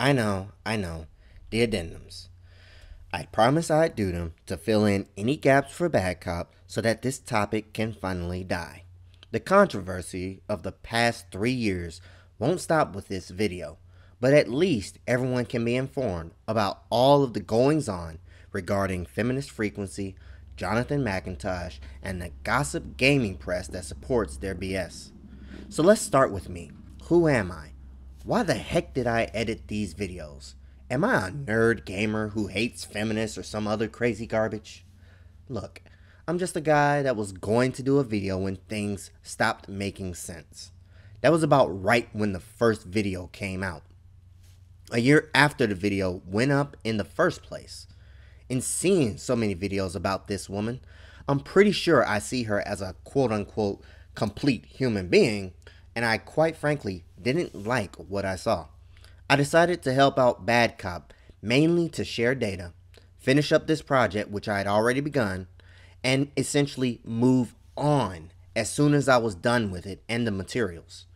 I know, the addendums. I promise I'd do them to fill in any gaps for Bad Cop so that this topic can finally die. The controversy of the past 3 years won't stop with this video, but at least everyone can be informed about all of the goings-on regarding feminist frequency, Johnathon McIntosh, and the gossip gaming press that supports their BS. So let's start with me. Who am I? Why the heck did I edit these videos? Am I a nerd gamer who hates feminists or some other crazy garbage? Look, I'm just a guy that was going to do a video when things stopped making sense. That was about right when the first video came out. A year after the video went up in the first place. In seeing so many videos about this woman, I'm pretty sure I see her as a quote-unquote complete human being, and I quite frankly didn't like what I saw. I decided to help out Bad Cop, mainly to share data, finish up this project which I had already begun, and essentially move on as soon as I was done with it and the materials.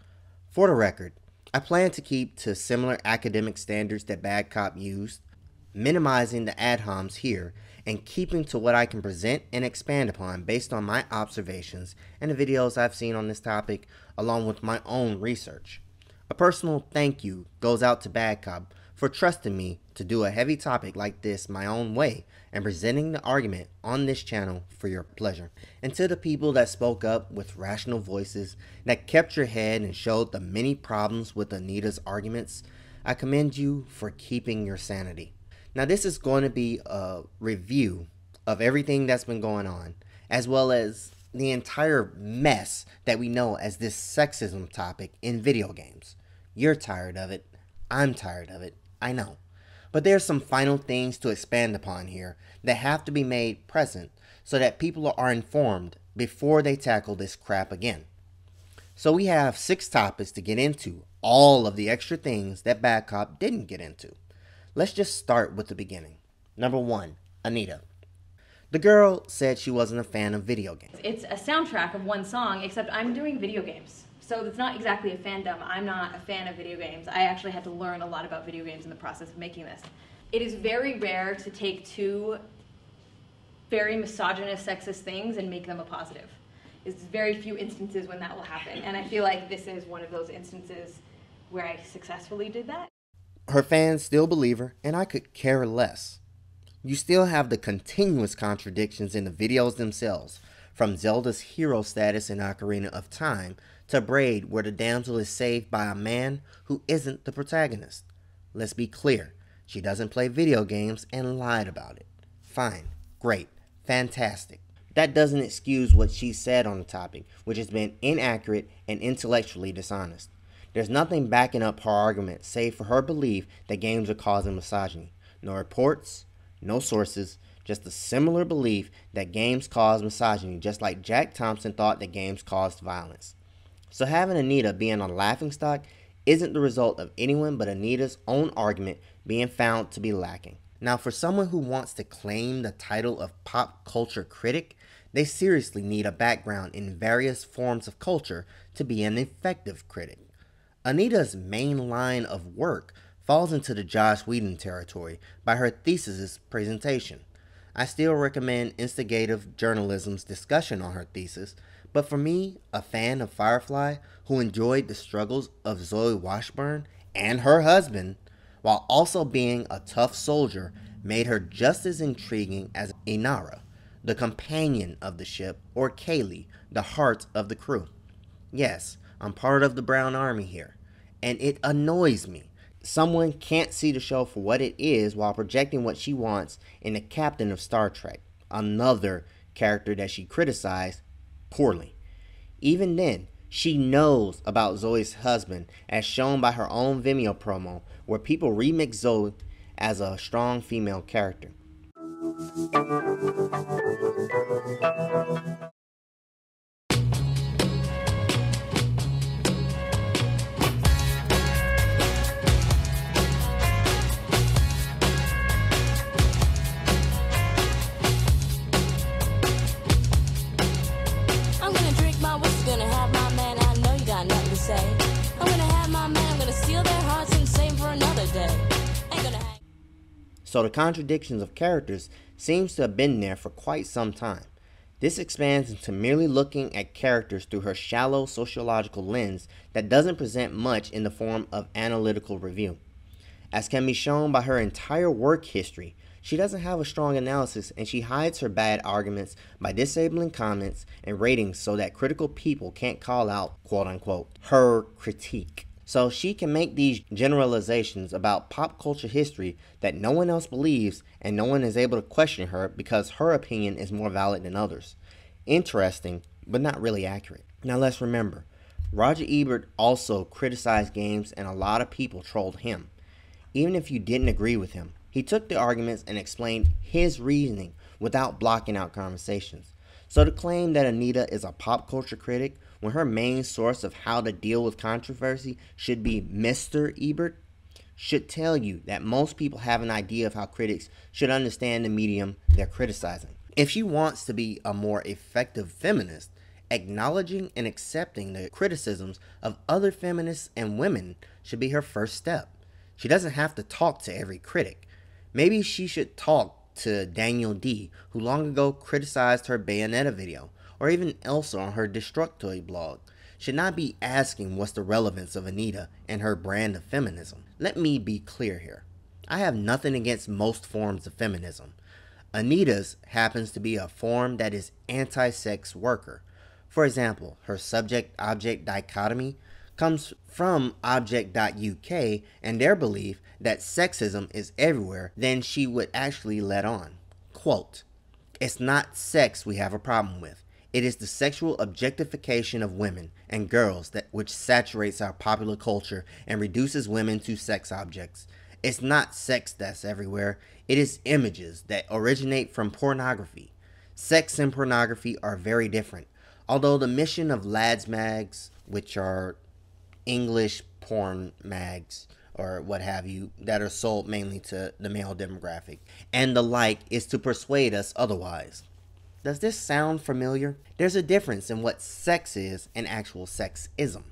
For the record, I plan to keep to similar academic standards that Bad Cop used, minimizing the ad homs here and keeping to what I can present and expand upon based on my observations and the videos I've seen on this topic along with my own research. A personal thank you goes out to Bad Cop for trusting me to do a heavy topic like this my own way and presenting the argument on this channel for your pleasure. And to the people that spoke up with rational voices, that kept your head and showed the many problems with Anita's arguments, I commend you for keeping your sanity. Now this is going to be a review of everything that's been going on, as well as the entire mess that we know as this sexism topic in video games. You're tired of it. I'm tired of it. I know. But there's some final things to expand upon here that have to be made present so that people are informed before they tackle this crap again. So we have 6 topics to get into, all of the extra things that Bad Cop didn't get into. Let's just start with the beginning. Number 1, Anita. The girl said she wasn't a fan of video games. It's a soundtrack of one song, except I'm doing video games. So it's not exactly a fandom. I'm not a fan of video games. I actually had to learn a lot about video games in the process of making this. It is very rare to take 2 very misogynist, sexist things and make them a positive. It's very few instances when that will happen. And I feel like this is one of those instances where I successfully did that. Her fans still believe her, and I could care less. You still have the continuous contradictions in the videos themselves, from Zelda's hero status in Ocarina of Time to Braid where the damsel is saved by a man who isn't the protagonist. Let's be clear, she doesn't play video games and lied about it. Fine, great, fantastic. That doesn't excuse what she said on the topic, which has been inaccurate and intellectually dishonest. There's nothing backing up her argument save for her belief that games are causing misogyny. No reports, no sources, just a similar belief that games cause misogyny, just like Jack Thompson thought that games caused violence. So having Anita being a laughingstock isn't the result of anyone but Anita's own argument being found to be lacking. Now for someone who wants to claim the title of pop culture critic, they seriously need a background in various forms of culture to be an effective critic. Anita's main line of work falls into the Joss Whedon territory by her thesis presentation. I still recommend instigative journalism's discussion on her thesis, but for me, a fan of Firefly who enjoyed the struggles of Zoe Washburn and her husband, while also being a tough soldier, made her just as intriguing as Inara, the companion of the ship, or Kaylee, the heart of the crew. Yes, I'm part of the Brown Army here, and it annoys me. Someone can't see the show for what it is while projecting what she wants in the captain of Star Trek, another character that she criticized poorly. Even then, she knows about Zoe's husband, as shown by her own Vimeo promo, where people remix Zoe as a strong female character. I'm gonna have my man, I'm gonna steal their hearts and save for another day. So the contradictions of characters seems to have been there for quite some time. This expands into merely looking at characters through her shallow sociological lens that doesn't present much in the form of analytical review. As can be shown by her entire work history, she doesn't have a strong analysis, and she hides her bad arguments by disabling comments and ratings so that critical people can't call out, quote unquote, her critique. So she can make these generalizations about pop culture history that no one else believes, and no one is able to question her because her opinion is more valid than others. Interesting, but not really accurate. Now let's remember, Roger Ebert also criticized games, and a lot of people trolled him. Even if you didn't agree with him, he took the arguments and explained his reasoning without blocking out conversations. So to claim that Anita is a pop culture critic when her main source of how to deal with controversy should be Mr. Ebert should tell you that most people have an idea of how critics should understand the medium they're criticizing. If she wants to be a more effective feminist, acknowledging and accepting the criticisms of other feminists and women should be her first step. She doesn't have to talk to every critic. Maybe she should talk to Daniel D., who long ago criticized her Bayonetta video, or even Elsa on her Destructoid blog. Should not be asking what's the relevance of Anita and her brand of feminism. Let me be clear here. I have nothing against most forms of feminism. Anita's happens to be a form that is anti-sex worker. For example, her subject-object dichotomy comes from object.uk and their belief that sexism is everywhere than she would actually let on. Quote, "It's not sex we have a problem with. It is the sexual objectification of women and girls that which saturates our popular culture and reduces women to sex objects. It's not sex that's everywhere. It is images that originate from pornography. Sex and pornography are very different. Although the mission of lads mags, which are English porn mags or what have you, that are sold mainly to the male demographic, and the like, is to persuade us otherwise." Does this sound familiar? There's a difference in what sex is and actual sexism.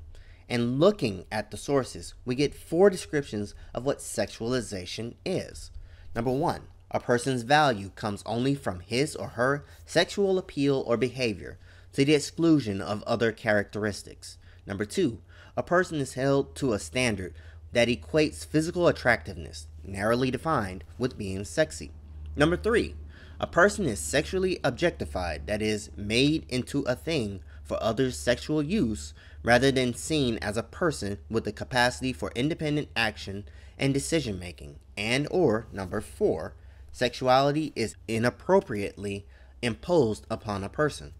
And looking at the sources, we get 4 descriptions of what sexualization is. Number 1, a person's value comes only from his or her sexual appeal or behavior, to the exclusion of other characteristics. Number 2, a person is held to a standard that equates physical attractiveness, narrowly defined, with being sexy. Number 3, a person is sexually objectified, that is, made into a thing for others' sexual use, rather than seen as a person with the capacity for independent action and decision making. And or, number 4, sexuality is inappropriately imposed upon a person.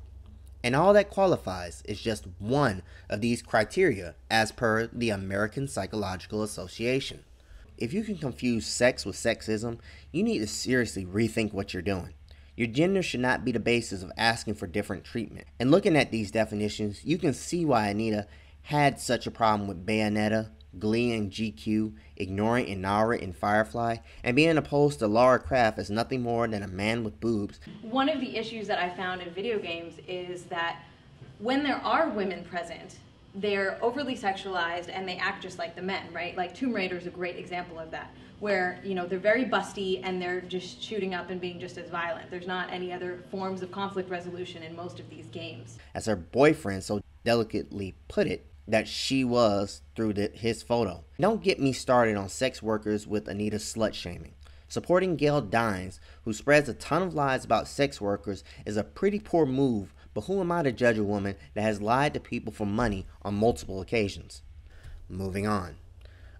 And all that qualifies is just one of these criteria as per the American Psychological Association. If you can confuse sex with sexism, you need to seriously rethink what you're doing. Your gender should not be the basis of asking for different treatment. And looking at these definitions, you can see why Anita had such a problem with Bayonetta, Glee and GQ, ignoring Inara in Firefly, and being opposed to Lara Croft as nothing more than a man with boobs. One of the issues that I found in video games is that when there are women present, they're overly sexualized and they act just like the men, right? Like Tomb Raider is a great example of that, where, you know, they're very busty and they're just shooting up and being just as violent. There's not any other forms of conflict resolution in most of these games. As her boyfriend so delicately put it, that she was through his photo. Don't get me started on sex workers with Anita's slut shaming. Supporting Gail Dines, who spreads a ton of lies about sex workers, is a pretty poor move, but who am I to judge a woman that has lied to people for money on multiple occasions? Moving on.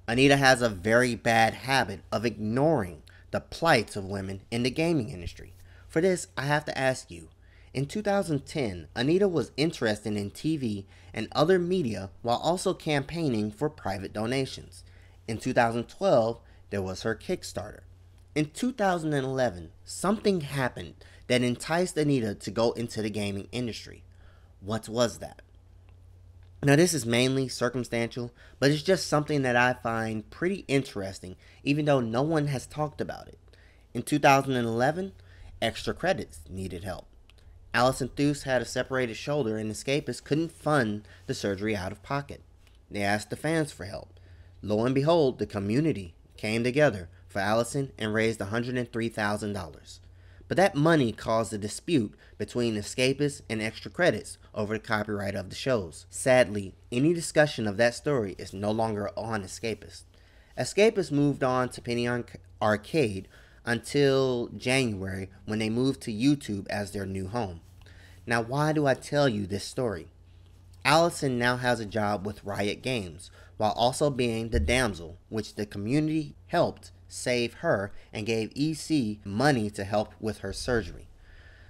Anita has a very bad habit of ignoring the plight of women in the gaming industry. For this, I have to ask you, in 2010, Anita was interested in TV and other media while also campaigning for private donations. In 2012, there was her Kickstarter. In 2011, something happened that enticed Anita to go into the gaming industry. What was that? Now, this is mainly circumstantial, but it's just something that I find pretty interesting, even though no one has talked about it. In 2011, extra credits needed help. Allison Theus had a separated shoulder and Escapists couldn't fund the surgery out of pocket. They asked the fans for help. Lo and behold, the community came together for Allison and raised $103,000. But that money caused a dispute between Escapist and Extra Credits over the copyright of the shows. Sadly, any discussion of that story is no longer on Escapist. Escapist moved on to Penny Arcade until January, when they moved to YouTube as their new home. Now, why do I tell you this story? Allison now has a job with Riot Games, while also being the damsel, which the community helped save her and gave EC money to help with her surgery.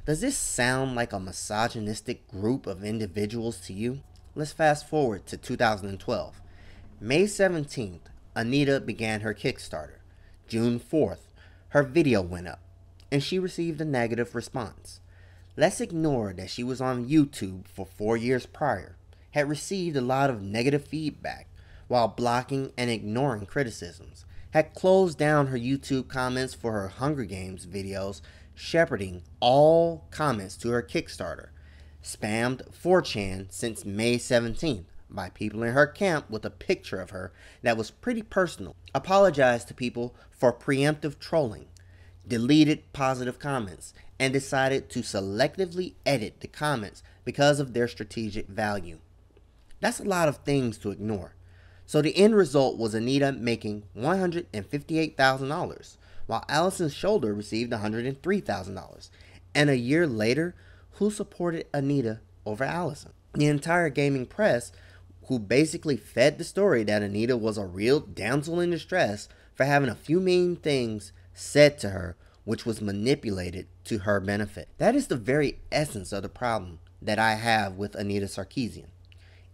Does this sound like a misogynistic group of individuals to you? Let's fast forward to 2012. May 17th, Anita began her Kickstarter. June 4th, her video went up, and she received a negative response. Let's ignore that she was on YouTube for 4 years prior, had received a lot of negative feedback while blocking and ignoring criticisms, had closed down her YouTube comments for her Hunger Games videos, shepherding all comments to her Kickstarter, spammed 4chan since May 17th by people in her camp with a picture of her that was pretty personal, apologized to people for preemptive trolling, deleted positive comments, and decided to selectively edit the comments because of their strategic value. That's a lot of things to ignore. So the end result was Anita making $158,000, while Allison's shoulder received $103,000. And a year later, who supported Anita over Allison? The entire gaming press, who basically fed the story that Anita was a real damsel in distress for having a few mean things said to her, which was manipulated to her benefit. That is the very essence of the problem that I have with Anita Sarkeesian.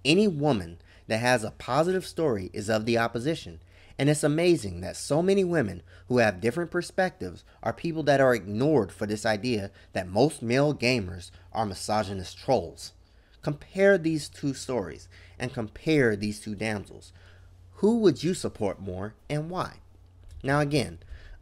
Any woman that has a positive story is of the opposition, and it's amazing that so many women who have different perspectives are people that are ignored for this idea that most male gamers are misogynist trolls. Compare these two stories and compare these two damsels. Who would you support more and why? Now again,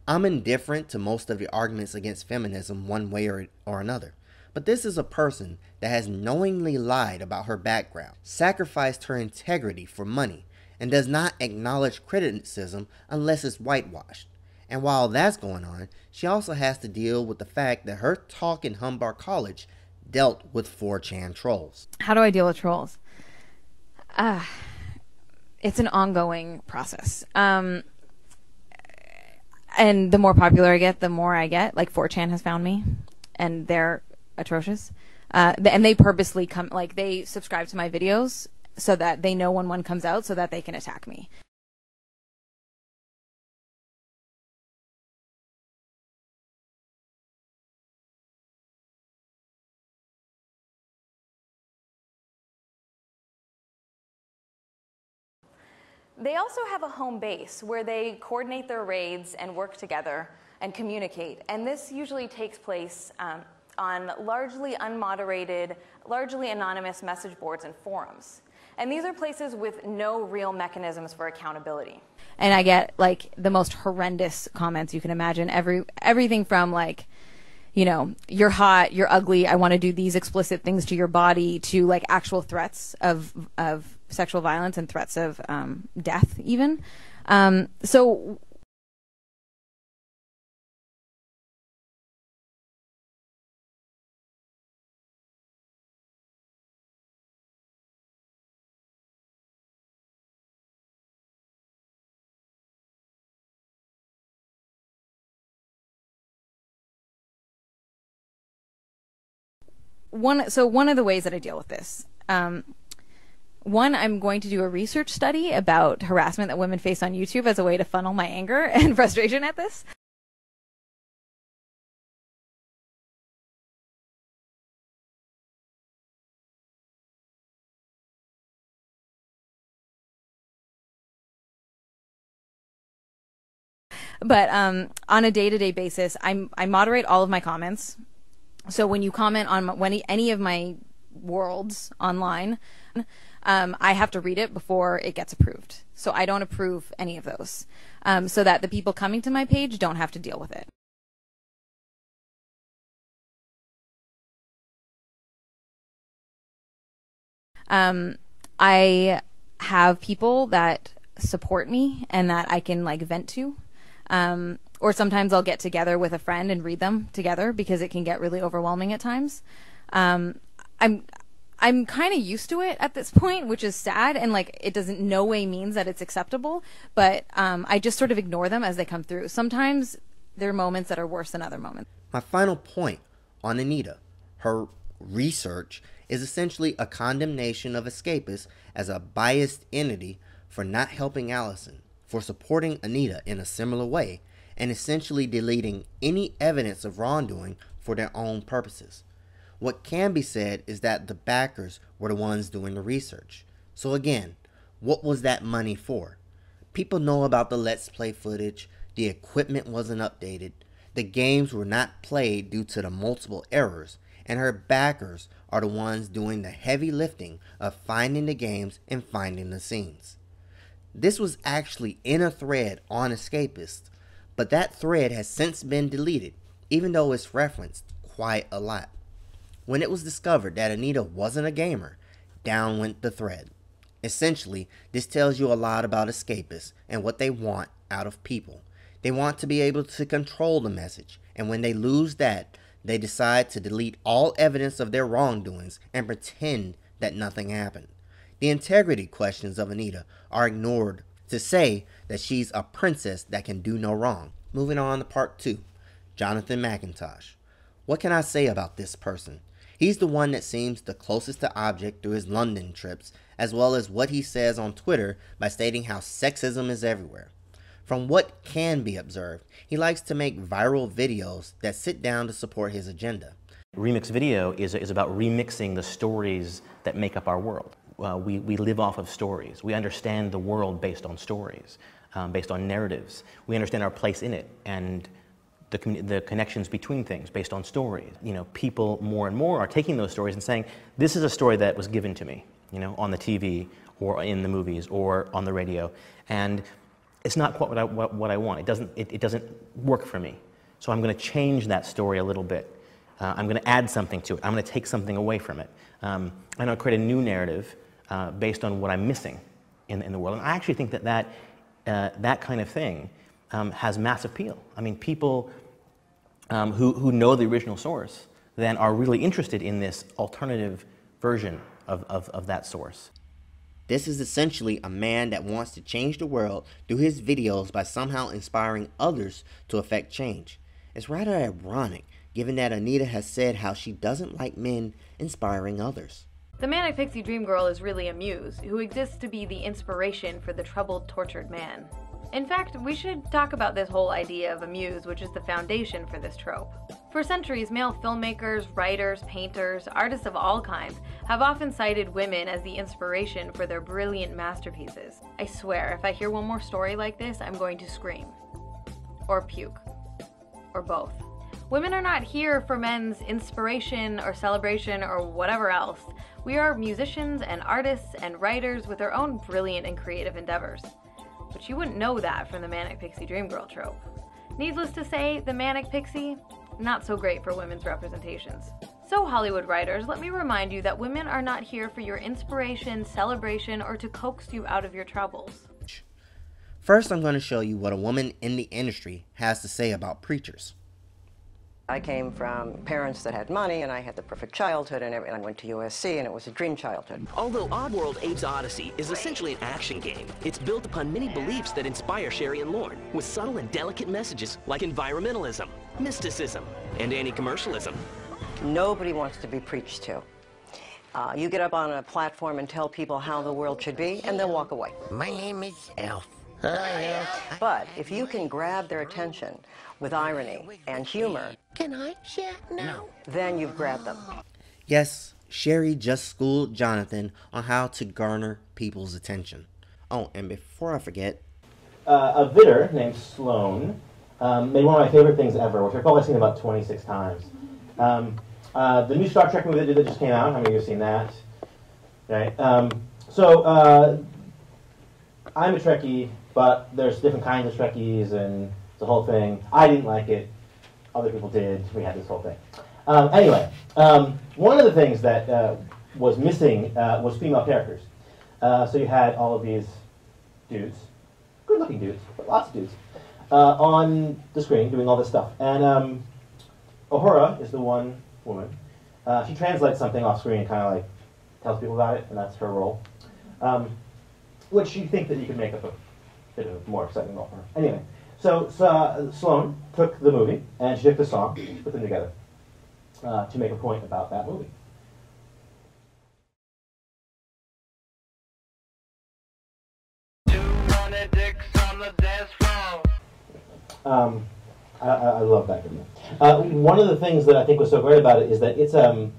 I'm indifferent to most of the arguments against feminism one way or another. But this is a person that has knowingly lied about her background, sacrificed her integrity for money, and does not acknowledge criticism unless it's whitewashed. And while that's going on, she also has to deal with the fact that her talk in Humbar College dealt with 4chan trolls. How do I deal with trolls? It's an ongoing process. And the more popular I get, the more I get. Like 4chan has found me, and they're atrocious. And they purposely come, like they subscribe to my videos so that they know when one comes out so that they can attack me. They also have a home base where they coordinate their raids and work together and communicate. And this usually takes place on largely unmoderated, largely anonymous message boards and forums. And these are places with no real mechanisms for accountability. And I get like the most horrendous comments you can imagine. Everything from like, you know, you're hot, you're ugly, I want to do these explicit things to your body, to like actual threats of sexual violence and threats of death even. So one of the ways that I deal with this, one, I'm going to do a research study about harassment that women face on YouTube as a way to funnel my anger and frustration at this. But on a day-to-day basis, I moderate all of my comments. So when you comment on any of my worlds online, I have to read it before it gets approved. So I don't approve any of those, so that the people coming to my page don't have to deal with it. I have people that support me and that I can like vent to. Or sometimes I'll get together with a friend and read them together because it can get really overwhelming at times. I'm kind of used to it at this point, which is sad, and like it doesn't no way means that it's acceptable, but I just sort of ignore them as they come through. Sometimes there are moments that are worse than other moments. My final point on Anita, her research, is essentially a condemnation of escapists as a biased entity for not helping Allison, for supporting Anita in a similar way, and essentially deleting any evidence of wrongdoing for their own purposes. What can be said is that the backers were the ones doing the research. So again, what was that money for? People know about the Let's Play footage, the equipment wasn't updated, the games were not played due to the multiple errors, and her backers are the ones doing the heavy lifting of finding the games and finding the scenes. This was actually in a thread on Escapist, but that thread has since been deleted, even though it's referenced quite a lot. When it was discovered that Anita wasn't a gamer, down went the thread. Essentially, this tells you a lot about escapists and what they want out of people. They want to be able to control the message, and when they lose that, they decide to delete all evidence of their wrongdoings and pretend that nothing happened. The integrity questions of Anita are ignored to say that she's a princess that can do no wrong. Moving on to part 2, Johnathon McIntosh. What can I say about this person? He's the one that seems the closest to object through his London trips, as well as what he says on Twitter by stating how sexism is everywhere. From what can be observed, he likes to make viral videos that sit down to support his agenda. Remix video is about remixing the stories that make up our world. We live off of stories. We understand the world based on stories, based on narratives. We understand our place in it and the connections between things based on stories. You know, people more and more are taking those stories and saying, this is a story that was given to me, you know, on the TV or in the movies or on the radio, and it's not quite what I want. It doesn't work for me. So I'm going to change that story a little bit. I'm going to add something to it. I'm going to take something away from it. I'm going to create a new narrative based on what I'm missing in the world. And I actually think that kind of thing has mass appeal. I mean, people who know the original source then are really interested in this alternative version of that source. This is essentially a man that wants to change the world through his videos by somehow inspiring others to affect change. It's rather ironic, given that Anita has said how she doesn't like men inspiring others. The Manic Pixie Dream Girl is really a muse, who exists to be the inspiration for the troubled, tortured man. In fact, we should talk about this whole idea of a muse, which is the foundation for this trope. For centuries, male filmmakers, writers, painters, artists of all kinds have often cited women as the inspiration for their brilliant masterpieces. I swear, if I hear one more story like this, I'm going to scream. Or puke. Or both. Women are not here for men's inspiration or celebration or whatever else. We are musicians and artists and writers with our own brilliant and creative endeavors. But you wouldn't know that from the Manic Pixie Dream Girl trope. Needless to say, the Manic Pixie, not so great for women's representations. So Hollywood writers, let me remind you that women are not here for your inspiration, celebration, or to coax you out of your troubles. First, I'm going to show you what a woman in the industry has to say about preachers. I came from parents that had money, and I had the perfect childhood, and I went to USC, and it was a dream childhood. Although Oddworld Abe's Odyssey is essentially an action game, it's built upon many beliefs that inspire Sherry and Lorne, with subtle and delicate messages like environmentalism, mysticism, and anti-commercialism. Nobody wants to be preached to. You get up on a platform and tell people how the world should be, and they'll walk away. My name is Elf. But if you can grab their attention with irony and humor, can I share now? Then you've grabbed them. Yes, Sherry just schooled Johnathon on how to garner people's attention. Oh, and before I forget, A vidder named Sloan made one of my favorite things ever, which I've probably seen about 26 times. The new Star Trek movie that just came out, how many of you have seen that? Right. I'm a Trekkie, but there's different kinds of Trekkies, and it's a whole thing. I didn't like it. Other people did. We had this whole thing. Anyway, one of the things that was missing was female characters. So you had all of these dudes, good-looking dudes, but lots of dudes, on the screen doing all this stuff. And Uhura is the one woman. She translates something off screen and kind of like tells people about it, and that's her role. Which you think that you could make up a bit of a more exciting role for her. Anyway, so Sloane took the movie and she took the song, she put them together to make a point about that movie. I love that video. One of the things that I think was so great about it is that it's a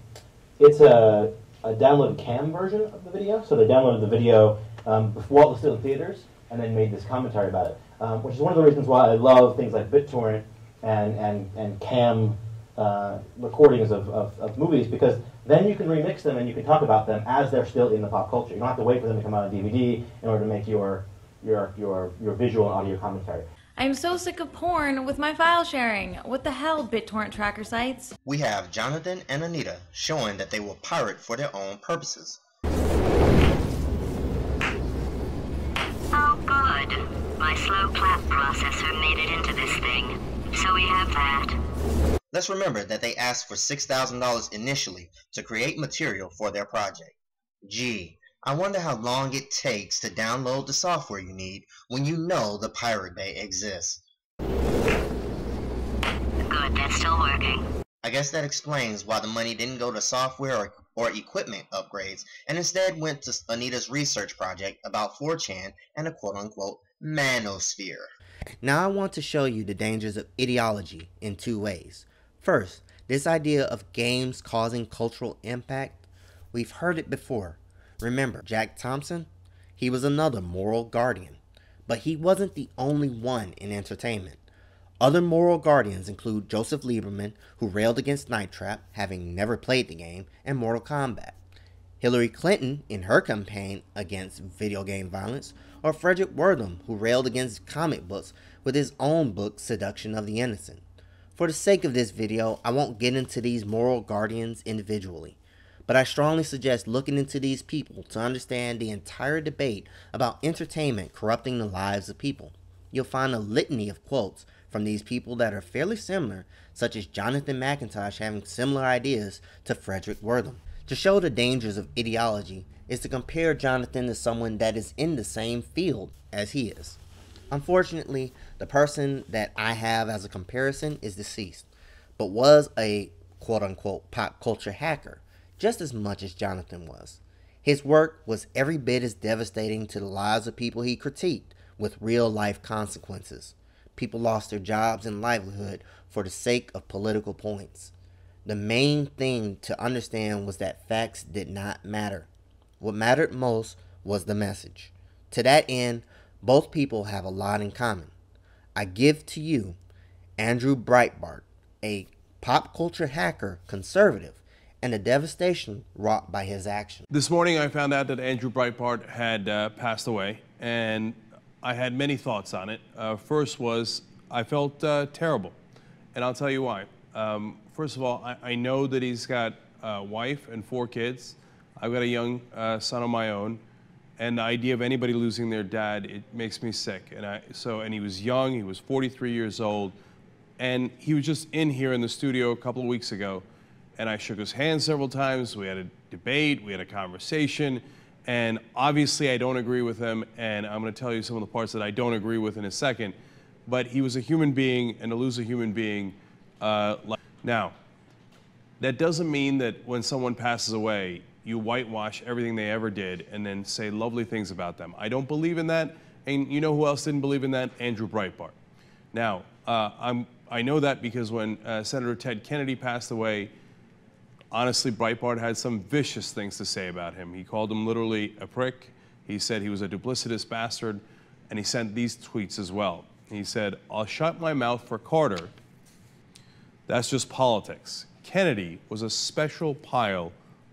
downloaded cam version of the video. So they downloaded the video while it was still in theaters, and then made this commentary about it, which is one of the reasons why I love things like BitTorrent and cam recordings of movies, because then you can remix them and you can talk about them as they're still in the pop culture. You don't have to wait for them to come out on DVD in order to make your visual and audio commentary. I'm so sick of porn with my file sharing. What the hell, BitTorrent tracker sites? We have Jonathan and Anita showing that they will pirate for their own purposes. Oh, good. My slow clap processor made it into this thing. So we have that. Let's remember that they asked for $6,000 initially to create material for their project. Gee, I wonder how long it takes to download the software you need when you know the Pirate Bay exists. Good, that's still working. I guess that explains why the money didn't go to software or equipment upgrades, and instead went to Anita's research project about 4chan and a quote-unquote manosphere. Now I want to show you the dangers of ideology in two ways. First, this idea of games causing cultural impact. We've heard it before. Remember Jack Thompson? He was another moral guardian, but he wasn't the only one in entertainment. Other moral guardians include Joseph Lieberman, who railed against Night Trap, having never played the game, and Mortal Kombat. Hillary Clinton in her campaign against video game violence, or Frederick Wortham, who railed against comic books with his own book, Seduction of the Innocent. For the sake of this video, I won't get into these moral guardians individually, but I strongly suggest looking into these people to understand the entire debate about entertainment corrupting the lives of people. You'll find a litany of quotes from these people that are fairly similar, such as Johnathon McIntosh having similar ideas to Frederick Wortham. To show the dangers of ideology is to compare Jonathan to someone that is in the same field as he is. Unfortunately, the person that I have as a comparison is deceased, but was a quote-unquote pop culture hacker, just as much as Jonathan was. His work was every bit as devastating to the lives of people he critiqued, with real-life consequences. People lost their jobs and livelihood for the sake of political points. The main thing to understand was that facts did not matter. What mattered most was the message. To that end, both people have a lot in common. I give to you Andrew Breitbart, a pop culture hacker, conservative, and the devastation wrought by his actions. This morning I found out that Andrew Breitbart had passed away, and I had many thoughts on it. First was, I felt terrible, and I'll tell you why. First of all, I know that he's got a wife and 4 kids. I've got a young son of my own, and the idea of anybody losing their dad, it makes me sick. And he was young, he was 43 years old, and he was just in here in the studio a couple of weeks ago, and I shook his hand several times. We had a debate, we had a conversation, and obviously I don't agree with him, and I'm going to tell you some of the parts that I don't agree with in a second. But he was a human being, and to lose a human being, now, that doesn't mean that when someone passes away, you whitewash everything they ever did and then say lovely things about them. I don't believe in that, and you know who else didn't believe in that? Andrew Breitbart. Now, I know that because when Senator Ted Kennedy passed away, honestly, Breitbart had some vicious things to say about him. He called him literally a prick. He said he was a duplicitous bastard, and he sent these tweets as well. He said, "I'll shut my mouth for Carter. That's just politics. Kennedy was a special pile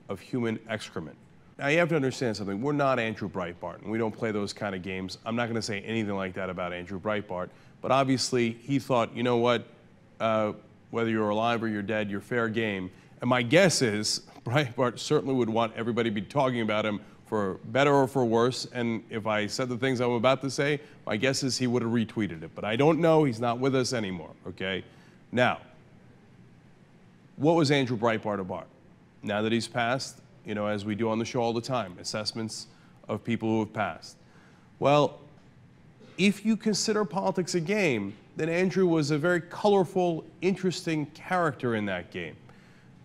of human excrement." Now, you have to understand something. We're not Andrew Breitbart, and we don't play those kind of games. I'm not going to say anything like that about Andrew Breitbart, but obviously he thought, you know what, whether you're alive or you're dead, you're fair game. And my guess is Breitbart certainly would want everybody to be talking about him for better or for worse. And if I said the things I'm about to say, my guess is he would have retweeted it. But I don't know. He's not with us anymore, okay? Now, what was Andrew Breitbart about? Now that he's passed, you know, as we do on the show all the time, assessments of people who have passed. Well, if you consider politics a game, then Andrew was a very colorful, interesting character in that game.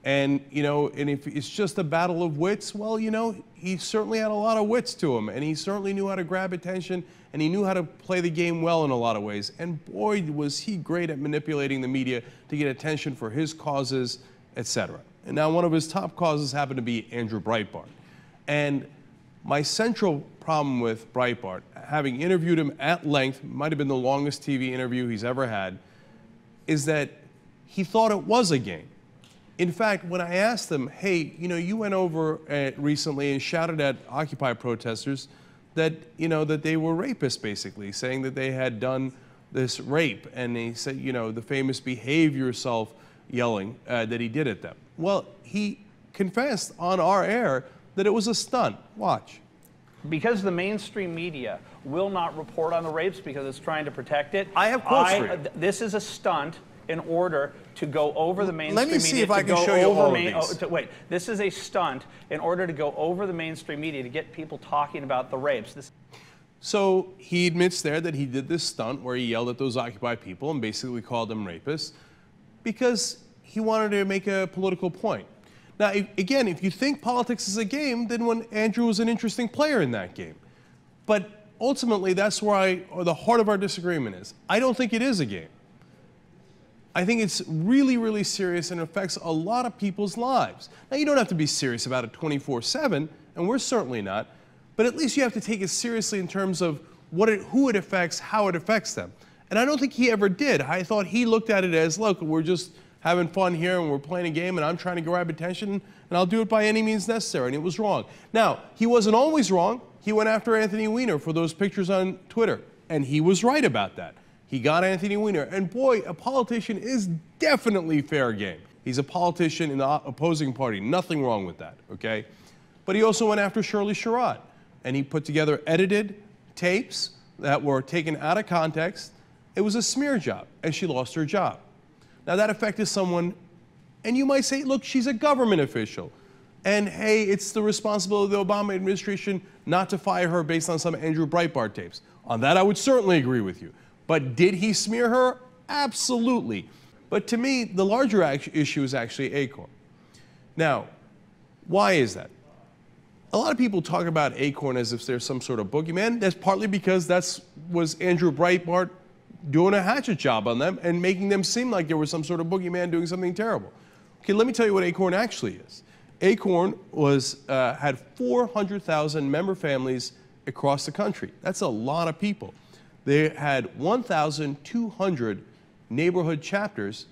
And, you know, and if it's just a battle of wits, well, you know, he certainly had a lot of wits to him, and he certainly knew how to grab attention, and he knew how to play the game well in a lot of ways. And boy, was he great at manipulating the media to get attention for his causes, etc. And now one of his top causes happened to be Andrew Breitbart. And my central problem with Breitbart, having interviewed him at length, might have been the longest TV interview he's ever had, is that he thought it was a game. In fact, when I asked him, hey, you know, you went over recently and shouted at Occupy protesters that, you know, that they were rapists, basically, saying that they had done this rape. And he said, you know, the famous behave yourself yelling that he did at them. Well, he confessed on our air that it was a stunt. Watch. Because the mainstream media will not report on the rapes because it's trying to protect it. I have quotes for you. This is a stunt in order to go over the mainstream media. Let me see if I can show you all of these. Wait, this is a stunt in order to go over the mainstream media to get people talking about the rapes. So he admits there that he did this stunt where he yelled at those Occupy people and basically called them rapists because he wanted to make a political point. Now, again, if you think politics is a game, then when Andrew was an interesting player in that game. But ultimately, that's where the heart of our disagreement is. I don't think it is a game. I think it's really, really serious and affects a lot of people's lives. Now, you don't have to be serious about it 24/7, and we're certainly not, but at least you have to take it seriously in terms of who it affects, how it affects them. And I don't think he ever did. I thought he looked at it as, look, we're just having fun here and we're playing a game and I'm trying to grab attention and I'll do it by any means necessary, and it was wrong. Now, he wasn't always wrong. He went after Anthony Weiner for those pictures on Twitter, and he was right about that. He got Anthony Weiner, and boy, a politician is definitely fair game. He's a politician in the opposing party, nothing wrong with that, okay? But he also went after Shirley Sherrod, and he put together edited tapes that were taken out of context. It was a smear job, and she lost her job. Now that affected someone, and you might say, look, she's a government official, and hey, it's the responsibility of the Obama administration not to fire her based on some Andrew Breitbart tapes. On that, I would certainly agree with you. But did he smear her? Absolutely. But to me, the larger issue is actually Acorn. Now, why is that? A lot of people talk about Acorn as if there's some sort of boogeyman. That's partly because was Andrew Breitbart doing a hatchet job on them and making them seem like there was some sort of boogeyman doing something terrible. Okay, let me tell you what Acorn actually is. Acorn had 400,000 member families across the country. That's a lot of people. They had 1,200 neighborhood chapters,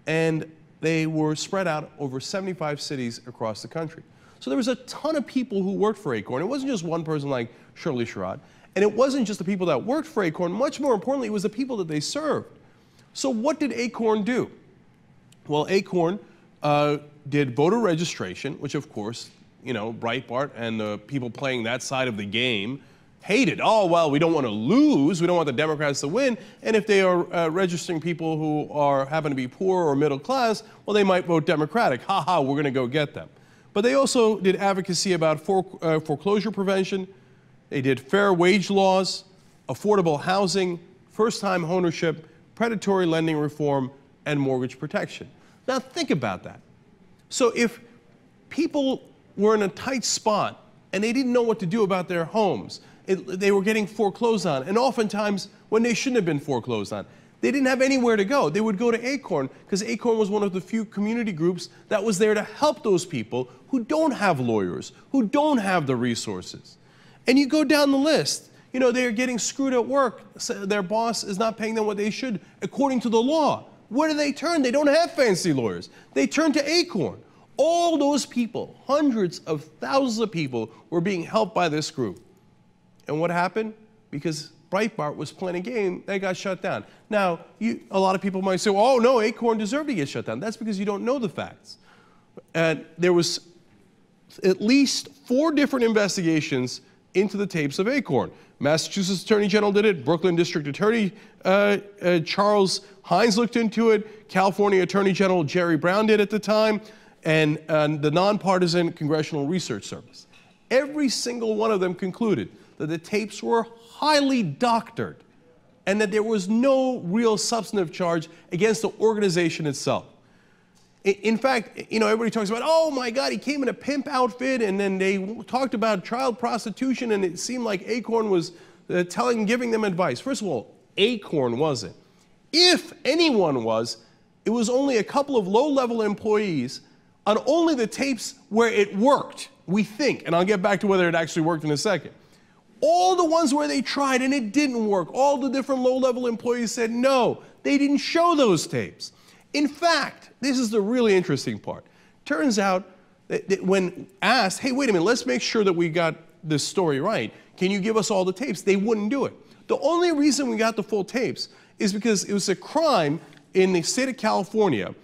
and they were spread out over 75 cities across the country. So there was a ton of people who worked for Acorn. It wasn't just one person like Shirley Sherrod, and it wasn't just the people that worked for Acorn. Much more importantly, it was the people that they served. So what did Acorn do? Well, Acorn did voter registration, which of course, you know, Breitbart and the people playing that side of the game hated. Oh, well, we don't want to lose. We don't want the Democrats to win. And if they are registering people who happen to be poor or middle class, well, they might vote Democratic. Ha ha, we're going to go get them. But they also did advocacy about foreclosure prevention. They did fair wage laws, affordable housing, first-time ownership, predatory lending reform, and mortgage protection. Now, think about that. So if people were in a tight spot and they didn't know what to do about their homes, they were getting foreclosed on, and oftentimes when they shouldn't have been foreclosed on. They didn't have anywhere to go. They would go to Acorn, because Acorn was one of the few community groups that was there to help those people who don't have lawyers, who don't have the resources. And you go down the list. You know, they're getting screwed at work. So their boss is not paying them what they should according to the law. Where do they turn? They don't have fancy lawyers. They turn to Acorn. All those people, hundreds of thousands of people, were being helped by this group. And what happened? Because Breitbart was playing a game, they got shut down. Now, a lot of people might say, oh, no, Acorn deserved to get shut down. That's because you don't know the facts. And there was at least 4 different investigations into the tapes of Acorn. Massachusetts Attorney General did it. Brooklyn District Attorney Charles Hines looked into it. California Attorney General Jerry Brown did at the time. And the nonpartisan Congressional Research Service. Every single one of them concluded that the tapes were highly doctored and that there was no real substantive charge against the organization itself. In fact, everybody talks about, oh my God, he came in a pimp outfit, and then they talked about child prostitution, and it seemed like Acorn was giving them advice. First of all, Acorn wasn't. If anyone was, it was only a couple of low-level employees on only the tapes where it worked, we think, and I'll get back to whether it actually worked in a second. All the ones where they tried and it didn't work, all the different low-level employees said no, they didn't show those tapes. In fact, this is the really interesting part. Turns out that when asked, hey, wait a minute, let's make sure that we got this story right. Can you give us all the tapes? They wouldn't do it. The only reason we got the full tapes is because it was a crime in the state of California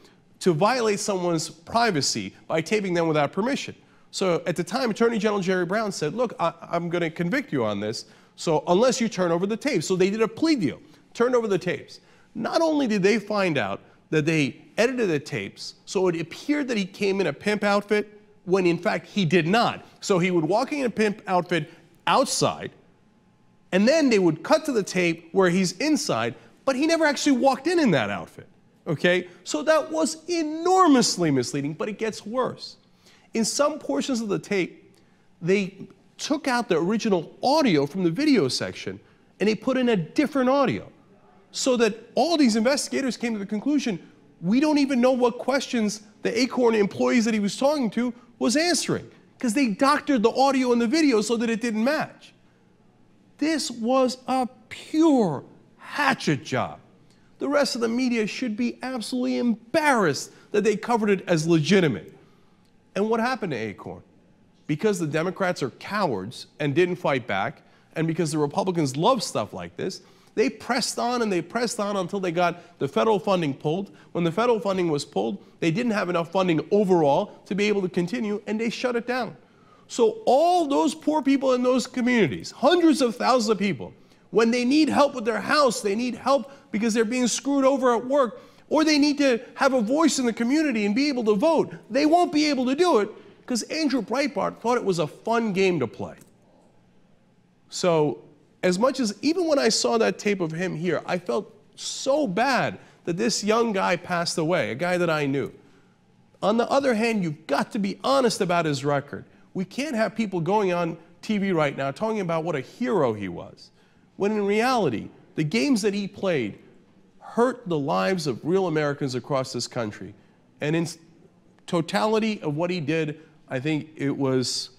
to violate someone's privacy by taping them without permission. So at the time, Attorney General Jerry Brown said, look, I'm going to convict you on this, so unless you turn over the tapes. So they did a plea deal, turned over the tapes. Not only did they find out that they edited the tapes so it appeared that he came in a pimp outfit when in fact he did not. So he would walk in a pimp outfit outside, and then they would cut to the tape where he's inside, but he never actually walked in that outfit. Okay? So that was enormously misleading, but it gets worse. In some portions of the tape, they took out the original audio from the video section and they put in a different audio. So that all these investigators came to the conclusion, we don't even know what questions the Acorn employees that he was talking to was answering, because they doctored the audio and the video so that it didn't match. This was a pure hatchet job. The rest of the media should be absolutely embarrassed that they covered it as legitimate. And what happened to Acorn? Because the Democrats are cowards and didn't fight back, and because the Republicans love stuff like this, they pressed on and they pressed on until they got the federal funding pulled. When the federal funding was pulled, they didn't have enough funding overall to be able to continue, and they shut it down. So all those poor people in those communities, hundreds of thousands of people, when they need help with their house, they need help because they're being screwed over at work, or they need to have a voice in the community and be able to vote, they won't be able to do it because Andrew Breitbart thought it was a fun game to play. So as much as, even when I saw that tape of him here, I felt so bad that this young guy passed away, a guy that I knew. On the other hand, you've got to be honest about his record. We can't have people going on TV right now talking about what a hero he was, when in reality, the games that he played hurt the lives of real Americans across this country. And in totality of what he did, I think it was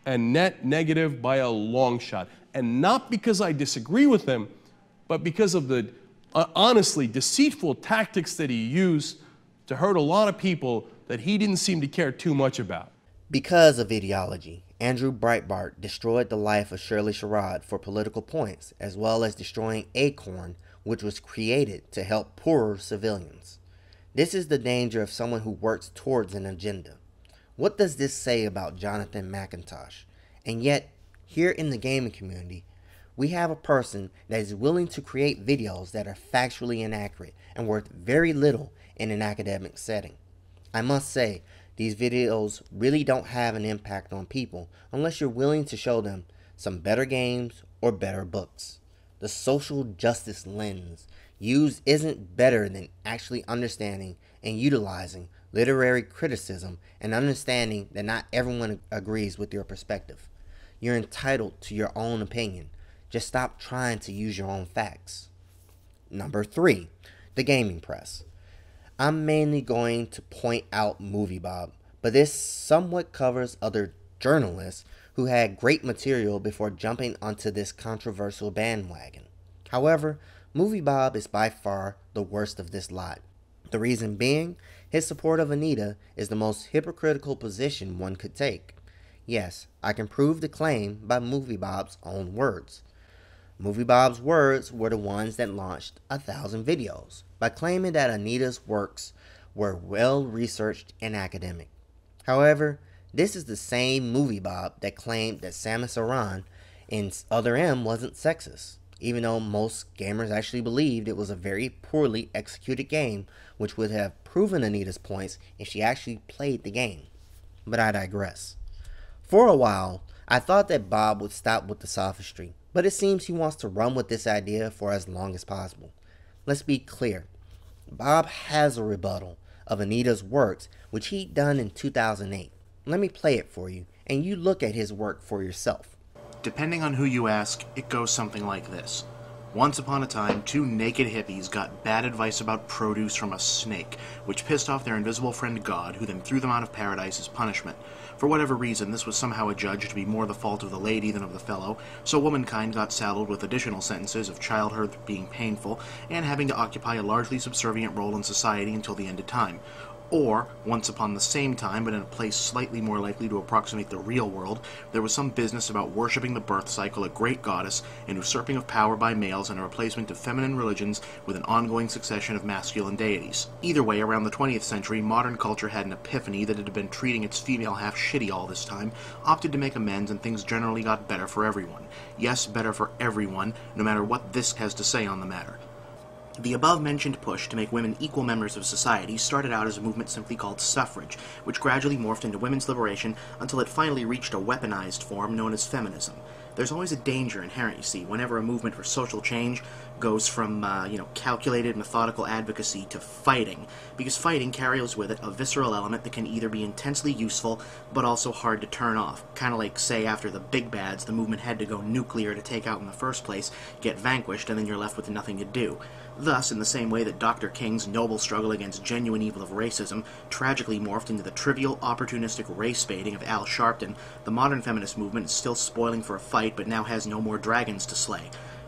a net negative by a long shot. And not because I disagree with him, but because of the honestly deceitful tactics that he used to hurt a lot of people that he didn't seem to care too much about. Because of ideology, Andrew Breitbart destroyed the life of Shirley Sherrod for political points, as well as destroying Acorn, which was created to help poorer civilians. This is the danger of someone who works towards an agenda. What does this say about Johnathon McIntosh? And yet, here in the gaming community, we have a person that is willing to create videos that are factually inaccurate and worth very little in an academic setting. I must say, these videos really don't have an impact on people unless you're willing to show them some better games or better books. The social justice lens used isn't better than actually understanding and utilizing literary criticism and understanding that not everyone agrees with your perspective. You're entitled to your own opinion. Just stop trying to use your own facts. Number 3, the gaming press. I'm mainly going to point out Moviebob, but this somewhat covers other journalists who had great material before jumping onto this controversial bandwagon. However, Moviebob is by far the worst of this lot. The reason being, his support of Anita is the most hypocritical position one could take. Yes, I can prove the claim by Moviebob's own words. Moviebob's words were the ones that launched 1,000 videos by claiming that Anita's works were well researched and academic. However, This is the same Moviebob that claimed that Samus Aran in Other M wasn't sexist, even though most gamers actually believed it was a very poorly executed game, which would have proven Anita's points if she actually played the game. But I digress. For a while, I thought that Bob would stop with the sophistry, but it seems he wants to run with this idea for as long as possible. Let's be clear. Bob has a rebuttal of Anita's works, which he'd done in 2008. Let me play it for you, and you look at his work for yourself. Depending on who you ask, it goes something like this. Once upon a time, two naked hippies got bad advice about produce from a snake, which pissed off their invisible friend God, who then threw them out of paradise as punishment. For whatever reason, this was somehow adjudged to be more the fault of the lady than of the fellow, so womankind got saddled with additional sentences of childbirth being painful, and having to occupy a largely subservient role in society until the end of time. Or, once upon the same time, but in a place slightly more likely to approximate the real world, there was some business about worshipping the birth cycle, a great goddess, and usurping of power by males, and a replacement of feminine religions with an ongoing succession of masculine deities. Either way, around the 20th century, modern culture had an epiphany that it had been treating its female half shitty all this time, opted to make amends, and things generally got better for everyone. Yes, better for everyone, no matter what this has to say on the matter. The above-mentioned push to make women equal members of society started out as a movement simply called suffrage, which gradually morphed into women's liberation until it finally reached a weaponized form known as feminism. There's always a danger inherent, you see, whenever a movement for social change goes from, calculated, methodical advocacy to fighting, because fighting carries with it a visceral element that can either be intensely useful, but also hard to turn off. Kind of like, say, after the big bads, the movement had to go nuclear to take out in the first place, get vanquished, and then you're left with nothing to do. Thus, in the same way that Dr. King's noble struggle against genuine evil of racism tragically morphed into the trivial, opportunistic race-baiting of Al Sharpton, the modern feminist movement is still spoiling for a fight, but now has no more dragons to slay.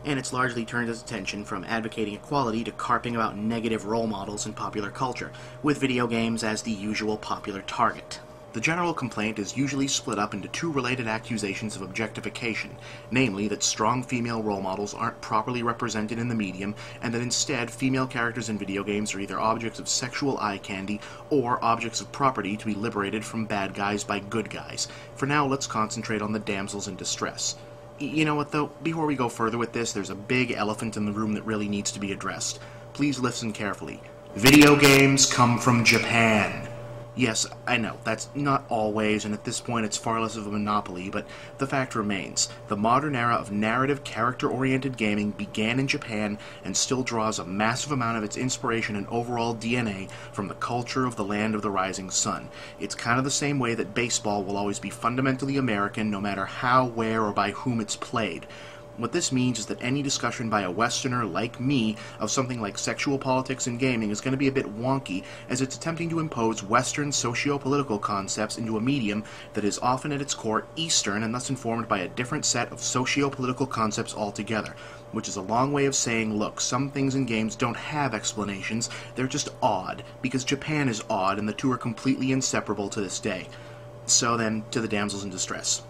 And it's largely turned its attention from advocating equality to carping about negative role models in popular culture, with video games as the usual popular target. The general complaint is usually split up into two related accusations of objectification, namely that strong female role models aren't properly represented in the medium, and that instead female characters in video games are either objects of sexual eye candy or objects of property to be liberated from bad guys by good guys. For now, let's concentrate on the damsels in distress. You know what, though? Before we go further with this, there's a big elephant in the room that really needs to be addressed. Please listen carefully. Video games come from Japan. Yes, I know, that's not always, and at this point it's far less of a monopoly, but the fact remains. The modern era of narrative, character-oriented gaming began in Japan and still draws a massive amount of its inspiration and overall DNA from the culture of the land of the rising sun. It's kind of the same way that baseball will always be fundamentally American no matter how, where, or by whom it's played. What this means is that any discussion by a Westerner like me of something like sexual politics in gaming is going to be a bit wonky, as it's attempting to impose Western socio-political concepts into a medium that is often at its core Eastern and thus informed by a different set of socio-political concepts altogether, which is a long way of saying, look, some things in games don't have explanations, they're just odd, because Japan is odd and the two are completely inseparable to this day. So then, to the damsels in distress.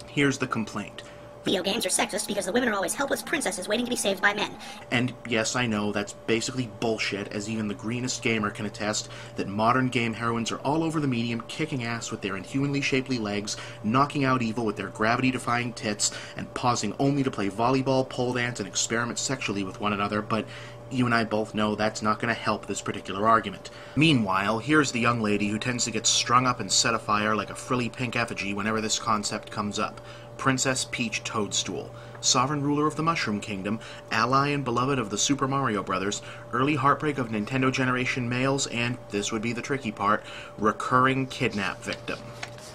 Here's the complaint. Video games are sexist because the women are always helpless princesses waiting to be saved by men. And yes, I know, that's basically bullshit, as even the greenest gamer can attest that modern game heroines are all over the medium, kicking ass with their inhumanly shapely legs, knocking out evil with their gravity-defying tits, and pausing only to play volleyball, pole dance, and experiment sexually with one another, but you and I both know that's not going to help this particular argument. Meanwhile, here's the young lady who tends to get strung up and set afire like a frilly pink effigy whenever this concept comes up. Princess Peach Toadstool, sovereign ruler of the Mushroom Kingdom, ally and beloved of the Super Mario Brothers, early heartbreak of Nintendo generation males, and, this would be the tricky part, recurring kidnap victim.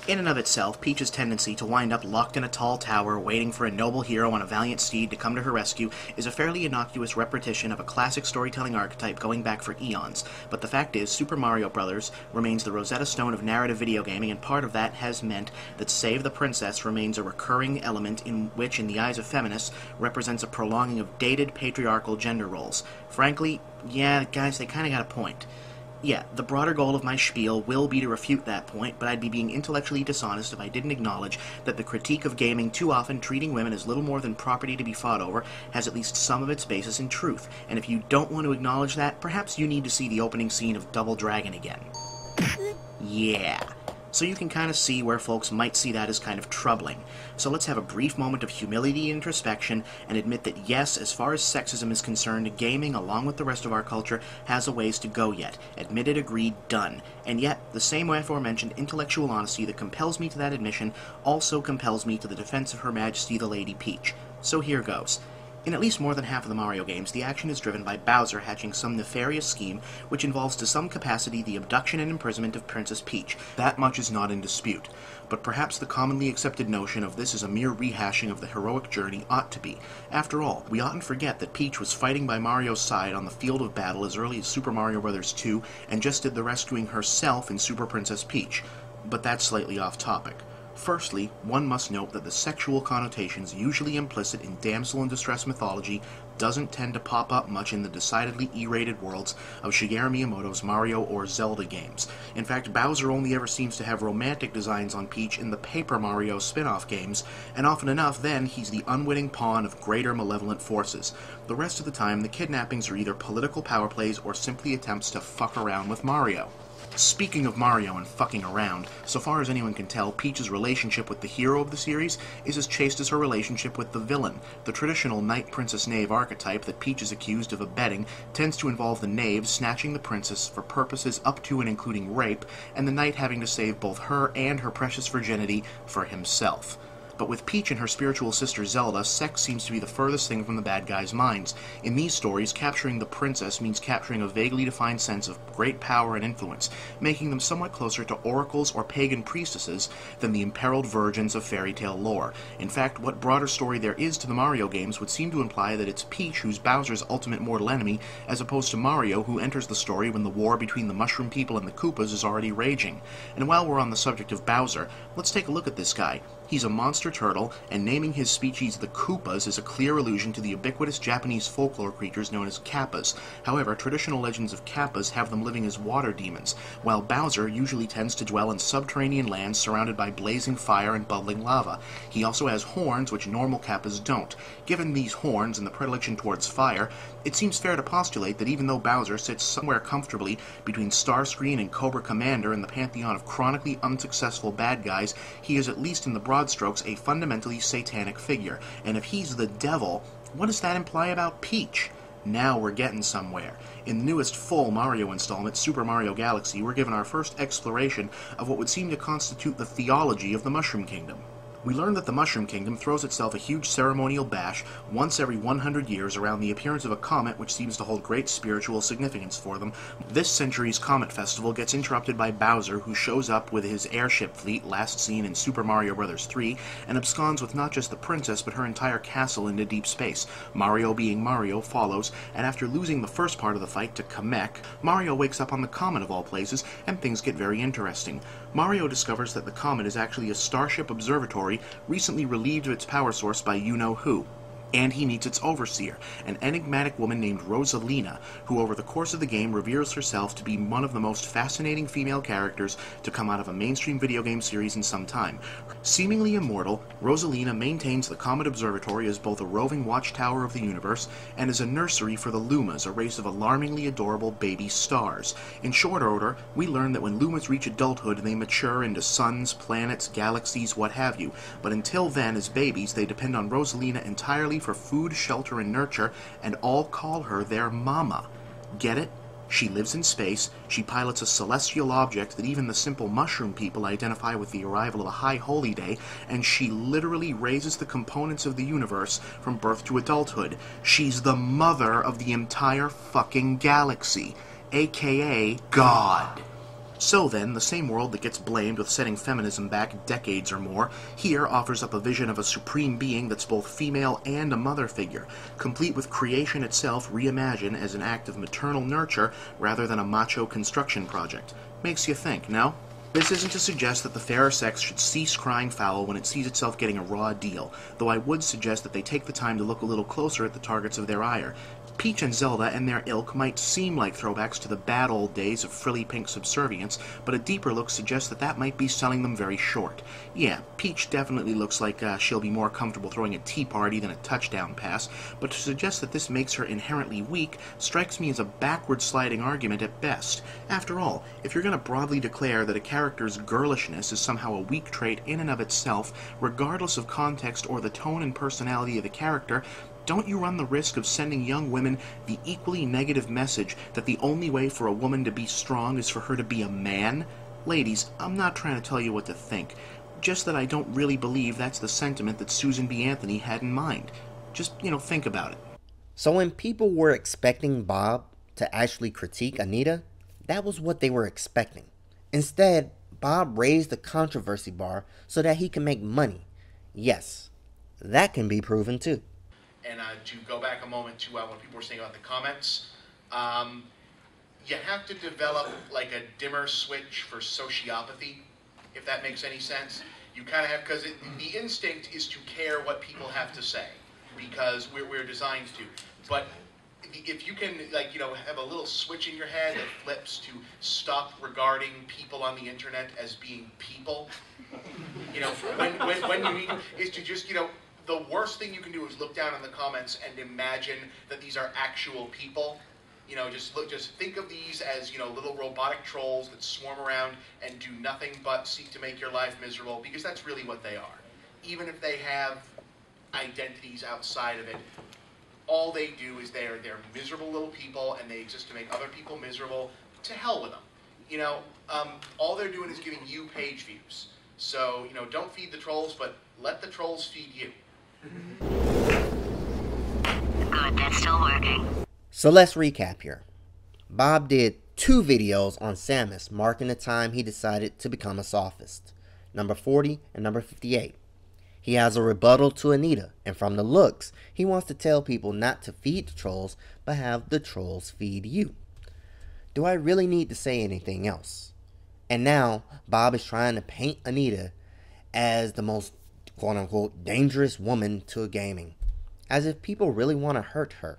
In and of itself, Peach's tendency to wind up locked in a tall tower waiting for a noble hero on a valiant steed to come to her rescue is a fairly innocuous repetition of a classic storytelling archetype going back for eons, but the fact is, Super Mario Bros. Remains the Rosetta Stone of narrative video gaming, and part of that has meant that Save the Princess remains a recurring element in which, in the eyes of feminists, represents a prolonging of dated patriarchal gender roles. Frankly, yeah, guys, they kinda got a point. Yeah, the broader goal of my spiel will be to refute that point, but I'd be being intellectually dishonest if I didn't acknowledge that the critique of gaming too often treating women as little more than property to be fought over has at least some of its basis in truth, and if you don't want to acknowledge that, perhaps you need to see the opening scene of Double Dragon again. Yeah. So you can kind of see where folks might see that as kind of troubling. So let's have a brief moment of humility and introspection and admit that yes, as far as sexism is concerned, gaming, along with the rest of our culture, has a ways to go yet. Admitted, agreed, done. And yet, the same way aforementioned intellectual honesty that compels me to that admission also compels me to the defense of Her Majesty the Lady Peach. So here goes. In at least more than half of the Mario games, the action is driven by Bowser hatching some nefarious scheme which involves to some capacity the abduction and imprisonment of Princess Peach. That much is not in dispute. But perhaps the commonly accepted notion of this as a mere rehashing of the heroic journey ought to be. After all, we oughtn't forget that Peach was fighting by Mario's side on the field of battle as early as Super Mario Bros. 2 and just did the rescuing herself in Super Princess Peach. But that's slightly off topic. Firstly, one must note that the sexual connotations usually implicit in damsel-in-distress mythology doesn't tend to pop up much in the decidedly E-rated worlds of Shigeru Miyamoto's Mario or Zelda games. In fact, Bowser only ever seems to have romantic designs on Peach in the Paper Mario spin-off games, and often enough then he's the unwitting pawn of greater malevolent forces. The rest of the time, the kidnappings are either political power plays or simply attempts to fuck around with Mario. Speaking of Mario and fucking around, so far as anyone can tell, Peach's relationship with the hero of the series is as chaste as her relationship with the villain. The traditional knight-princess-knave archetype that Peach is accused of abetting tends to involve the knave snatching the princess for purposes up to and including rape, and the knight having to save both her and her precious virginity for himself. But with Peach and her spiritual sister Zelda, sex seems to be the furthest thing from the bad guys' minds. In these stories, capturing the princess means capturing a vaguely defined sense of great power and influence, making them somewhat closer to oracles or pagan priestesses than the imperiled virgins of fairy tale lore. In fact, what broader story there is to the Mario games would seem to imply that it's Peach who's Bowser's ultimate mortal enemy, as opposed to Mario who enters the story when the war between the Mushroom People and the Koopas is already raging. And while we're on the subject of Bowser, let's take a look at this guy. He's a monster turtle, and naming his species the Koopas is a clear allusion to the ubiquitous Japanese folklore creatures known as kappas. However, traditional legends of kappas have them living as water demons, while Bowser usually tends to dwell in subterranean lands surrounded by blazing fire and bubbling lava. He also has horns, which normal kappas don't. Given these horns and the predilection towards fire, it seems fair to postulate that even though Bowser sits somewhere comfortably between Starscream and Cobra Commander in the pantheon of chronically unsuccessful bad guys, he is at least in the broad strokes a fundamentally satanic figure. And if he's the devil, what does that imply about Peach? Now we're getting somewhere. In the newest full Mario installment, Super Mario Galaxy, we're given our first exploration of what would seem to constitute the theology of the Mushroom Kingdom. We learn that the Mushroom Kingdom throws itself a huge ceremonial bash once every 100 years around the appearance of a comet which seems to hold great spiritual significance for them. This century's Comet Festival gets interrupted by Bowser, who shows up with his airship fleet last seen in Super Mario Bros. 3 and absconds with not just the princess but her entire castle into deep space. Mario, being Mario, follows, and after losing the first part of the fight to Kamek, Mario wakes up on the comet of all places, and things get very interesting. Mario discovers that the comet is actually a starship observatory recently relieved of its power source by you-know-who. And he meets its overseer, an enigmatic woman named Rosalina, who over the course of the game reveals herself to be one of the most fascinating female characters to come out of a mainstream video game series in some time. Seemingly immortal, Rosalina maintains the Comet Observatory as both a roving watchtower of the universe and as a nursery for the Lumas, a race of alarmingly adorable baby stars. In short order, we learn that when Lumas reach adulthood, they mature into suns, planets, galaxies, what have you. But until then, as babies, they depend on Rosalina entirely for food, shelter, and nurture, and all call her their mama. Get it? She lives in space, she pilots a celestial object that even the simple mushroom people identify with the arrival of a high holy day, and she literally raises the components of the universe from birth to adulthood. She's the mother of the entire fucking galaxy, aka God. So then, the same world that gets blamed with setting feminism back decades or more, here offers up a vision of a supreme being that's both female and a mother figure, complete with creation itself reimagined as an act of maternal nurture rather than a macho construction project. Makes you think, no? This isn't to suggest that the fairer sex should cease crying foul when it sees itself getting a raw deal, though I would suggest that they take the time to look a little closer at the targets of their ire. Peach and Zelda and their ilk might seem like throwbacks to the bad old days of frilly pink subservience, but a deeper look suggests that that might be selling them very short. Yeah, Peach definitely looks like she'll be more comfortable throwing a tea party than a touchdown pass, but to suggest that this makes her inherently weak strikes me as a backward-sliding argument at best. After all, if you're going to broadly declare that a character character's girlishness is somehow a weak trait in and of itself, regardless of context or the tone and personality of the character, don't you run the risk of sending young women the equally negative message that the only way for a woman to be strong is for her to be a man? Ladies, I'm not trying to tell you what to think, just that I don't really believe that's the sentiment that Susan B. Anthony had in mind. Just, think about it. So when people were expecting Bob to actually critique Anita, that was what they were expecting. Instead, Bob raised the controversy bar so that he can make money. Yes, that can be proven too. And to go back a moment to what people were saying about the comments, you have to develop like a dimmer switch for sociopathy, if that makes any sense. You kind of have, because the instinct is to care what people have to say, because we're designed to. But if you can, have a little switch in your head that flips to stop regarding people on the internet as being people, when you need is to just, the worst thing you can do is look down in the comments and imagine that these are actual people. Just think of these as, little robotic trolls that swarm around and do nothing but seek to make your life miserable, because that's really what they are. Even if they have identities outside of it, all they do is they're miserable little people, and they exist to make other people miserable. To hell with them. All they're doing is giving you page views. So, don't feed the trolls, but let the trolls feed you. Good, that's still working. So let's recap here. Bob did 2 videos on Samus, marking the time he decided to become a sophist. Number 40 and number 58. He has a rebuttal to Anita, and from the looks, he wants to tell people not to feed the trolls, but have the trolls feed you. Do I really need to say anything else? And now, Bob is trying to paint Anita as the most quote-unquote dangerous woman to gaming, as if people really want to hurt her.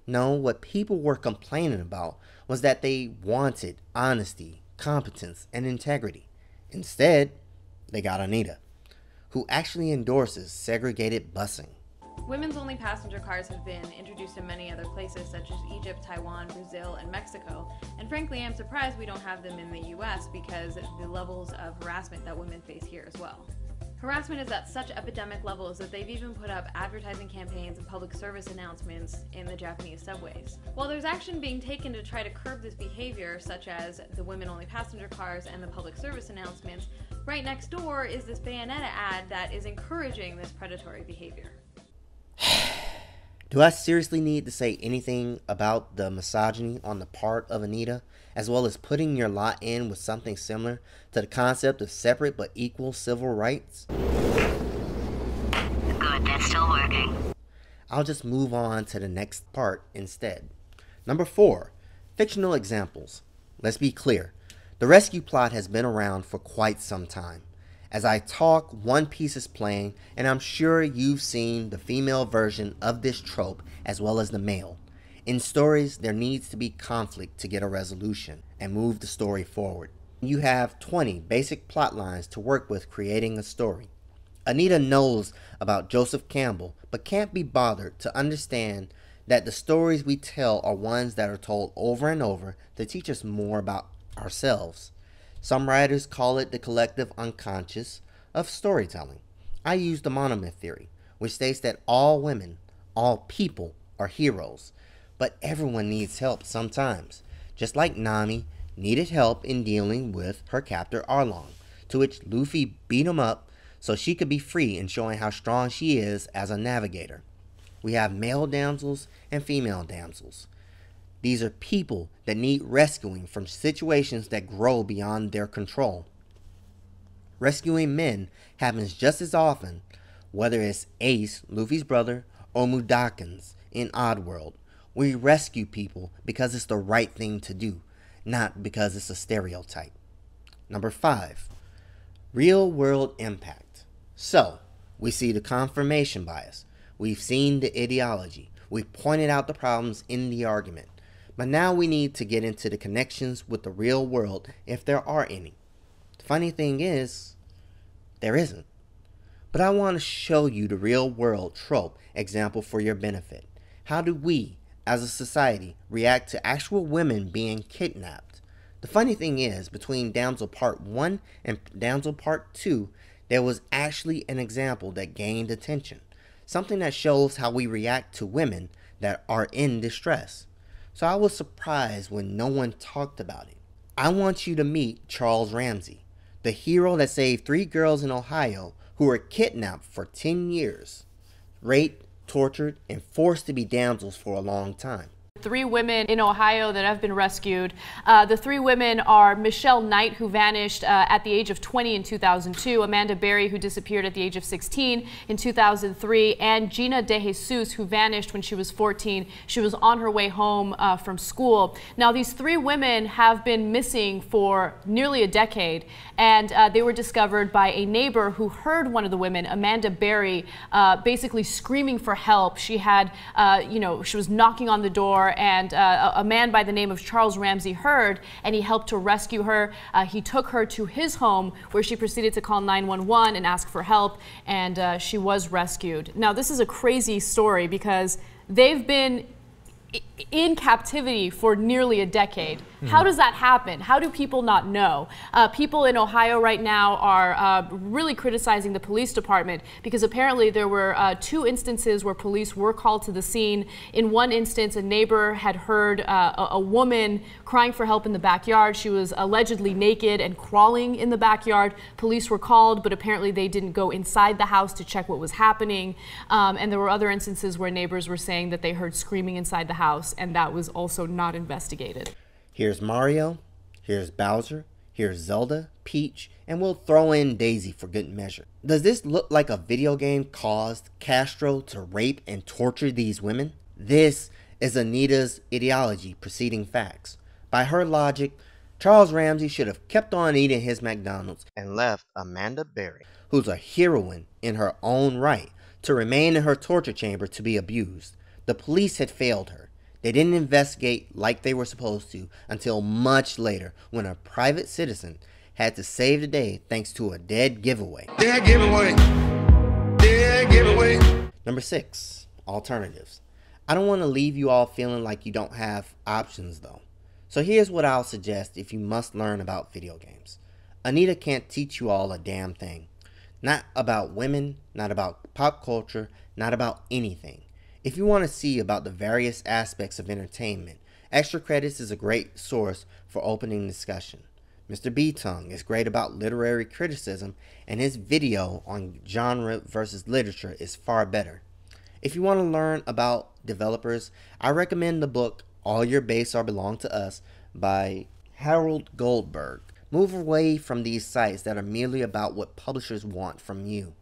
No, what people were complaining about was that they wanted honesty, competence, and integrity. Instead, they got Anita, who actually endorses segregated busing. Women's only passenger cars have been introduced in many other places such as Egypt, Taiwan, Brazil, and Mexico. And frankly, I'm surprised we don't have them in the US because the levels of harassment that women face here as well. Harassment is at such epidemic levels that they've even put up advertising campaigns and public service announcements in the Japanese subways. While there's action being taken to try to curb this behavior, such as the women-only passenger cars and the public service announcements, right next door is this Bayonetta ad that is encouraging this predatory behavior. Do I seriously need to say anything about the misogyny on the part of Anita, as well as putting your lot in with something similar to the concept of separate but equal civil rights? Good, that's still working. I'll just move on to the next part instead. Number 4, fictional examples. Let's be clear, the rescue plot has been around for quite some time. As I talk, One Piece is playing, and I'm sure you've seen the female version of this trope as well as the male. In stories, there needs to be conflict to get a resolution and move the story forward. You have 20 basic plot lines to work with creating a story. Anita knows about Joseph Campbell, but can't be bothered to understand that the stories we tell are ones that are told over and over to teach us more about ourselves. Some writers call it the collective unconscious of storytelling. I use the monomyth theory, which states that all women, all people, are heroes, but everyone needs help sometimes, just like Nami needed help in dealing with her captor Arlong, to which Luffy beat him up so she could be free and showing how strong she is as a navigator. We have male damsels and female damsels. These are people that need rescuing from situations that grow beyond their control. Rescuing men happens just as often, whether it's Ace, Luffy's brother, or Mudokons in Oddworld. We rescue people because it's the right thing to do, not because it's a stereotype. Number 5, real world impact. So, we see the confirmation bias. We've seen the ideology. We've pointed out the problems in the argument. But now we need to get into the connections with the real world, if there are any. The funny thing is, there isn't. But I want to show you the real world trope example for your benefit. How do we, as a society, react to actual women being kidnapped? The funny thing is, between Damsel Part 1 and Damsel Part 2, there was actually an example that gained attention. Something that shows how we react to women that are in distress. So I was surprised when no one talked about it. I want you to meet Charles Ramsey, the hero that saved 3 girls in Ohio who were kidnapped for 10 years, raped, tortured, and forced to be damsels for a long time. 3 women in Ohio that have been rescued. The 3 women are Michelle Knight, who vanished at the age of 20 in 2002, Amanda Berry, who disappeared at the age of 16 in 2003, and Gina De Jesus, who vanished when she was 14. She was on her way home from school. Now, these 3 women have been missing for nearly a decade, and they were discovered by a neighbor who heard one of the women, Amanda Berry, basically screaming for help. She had, she was knocking on the door, and a man by the name of Charles Ramsey heard, and he helped to rescue her. He took her to his home, where she proceeded to call 911 and ask for help, and she was rescued. Now, this is a crazy story because they've been in captivity for nearly a decade. How does that happen? How do people not know? People in Ohio right now are really criticizing the police department because apparently there were 2 instances where police were called to the scene. In one instance, a neighbor had heard a woman crying for help in the backyard. She was allegedly naked and crawling in the backyard. Police were called, but apparently they didn't go inside the house to check what was happening. And there were other instances where neighbors were saying that they heard screaming inside the house, and that was also not investigated. Here's Mario, here's Bowser, here's Zelda, Peach, and we'll throw in Daisy for good measure. Does this look like a video game caused Castro to rape and torture these women? This is Anita's ideology preceding facts. By her logic, Charles Ramsey should have kept on eating his McDonald's and left Amanda Berry, who's a heroine in her own right, to remain in her torture chamber to be abused. The police had failed her. They didn't investigate like they were supposed to until much later, when a private citizen had to save the day thanks to a dead giveaway. Dead giveaway. Dead giveaway. Number 6, alternatives. I don't want to leave you all feeling like you don't have options though. So here's what I'll suggest if you must learn about video games. Anita can't teach you all a damn thing. Not about women, not about pop culture, not about anything. If you want to see about the various aspects of entertainment, Extra Credits is a great source for opening discussion. Mr. B-Tongue is great about literary criticism, and his video on genre versus literature is far better. If you want to learn about developers, I recommend the book All Your Base Are Belong to Us by Harold Goldberg. Move away from these sites that are merely about what publishers want from you.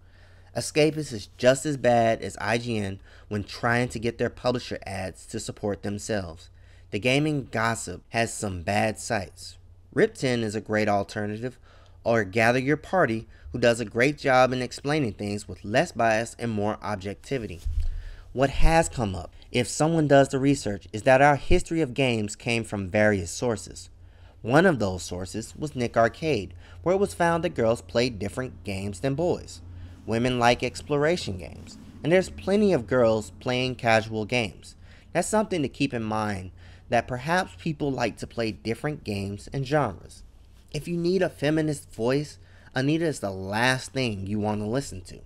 Escapist is just as bad as IGN when trying to get their publisher ads to support themselves. The Gaming Gossip has some bad sites. Rip10 is a great alternative, or Gather Your Party, who does a great job in explaining things with less bias and more objectivity. What has come up, if someone does the research, is that our history of games came from various sources. One of those sources was Nick Arcade, where it was found that girls played different games than boys. Women like exploration games, and there's plenty of girls playing casual games. That's something to keep in mind, that perhaps people like to play different games and genres. If you need a feminist voice, Anita is the last thing you want to listen to.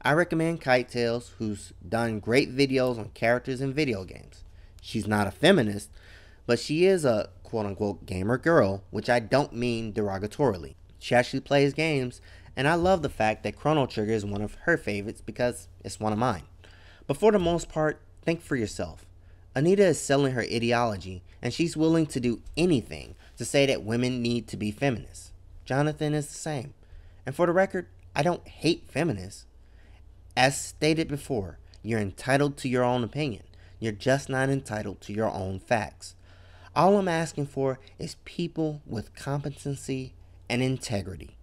I recommend Kite Tales, who's done great videos on characters in video games. She's not a feminist, but she is a quote-unquote gamer girl, which I don't mean derogatorily. She actually plays games, and I love the fact that Chrono Trigger is one of her favorites because it's one of mine. But for the most part, think for yourself. Anita is selling her ideology, and she's willing to do anything to say that women need to be feminists. Jonathan is the same. And for the record, I don't hate feminists. As stated before, you're entitled to your own opinion. You're just not entitled to your own facts. All I'm asking for is people with competency and integrity.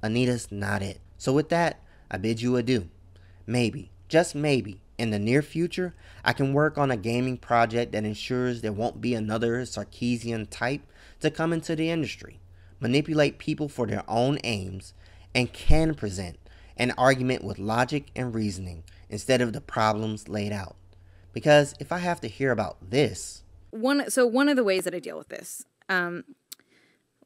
Anita's not it. So with that, I bid you adieu. Maybe, just maybe, in the near future, I can work on a gaming project that ensures there won't be another Sarkeesian type to come into the industry, manipulate people for their own aims, and can present an argument with logic and reasoning instead of the problems laid out. Because if I have to hear about this... One of the ways that I deal with this,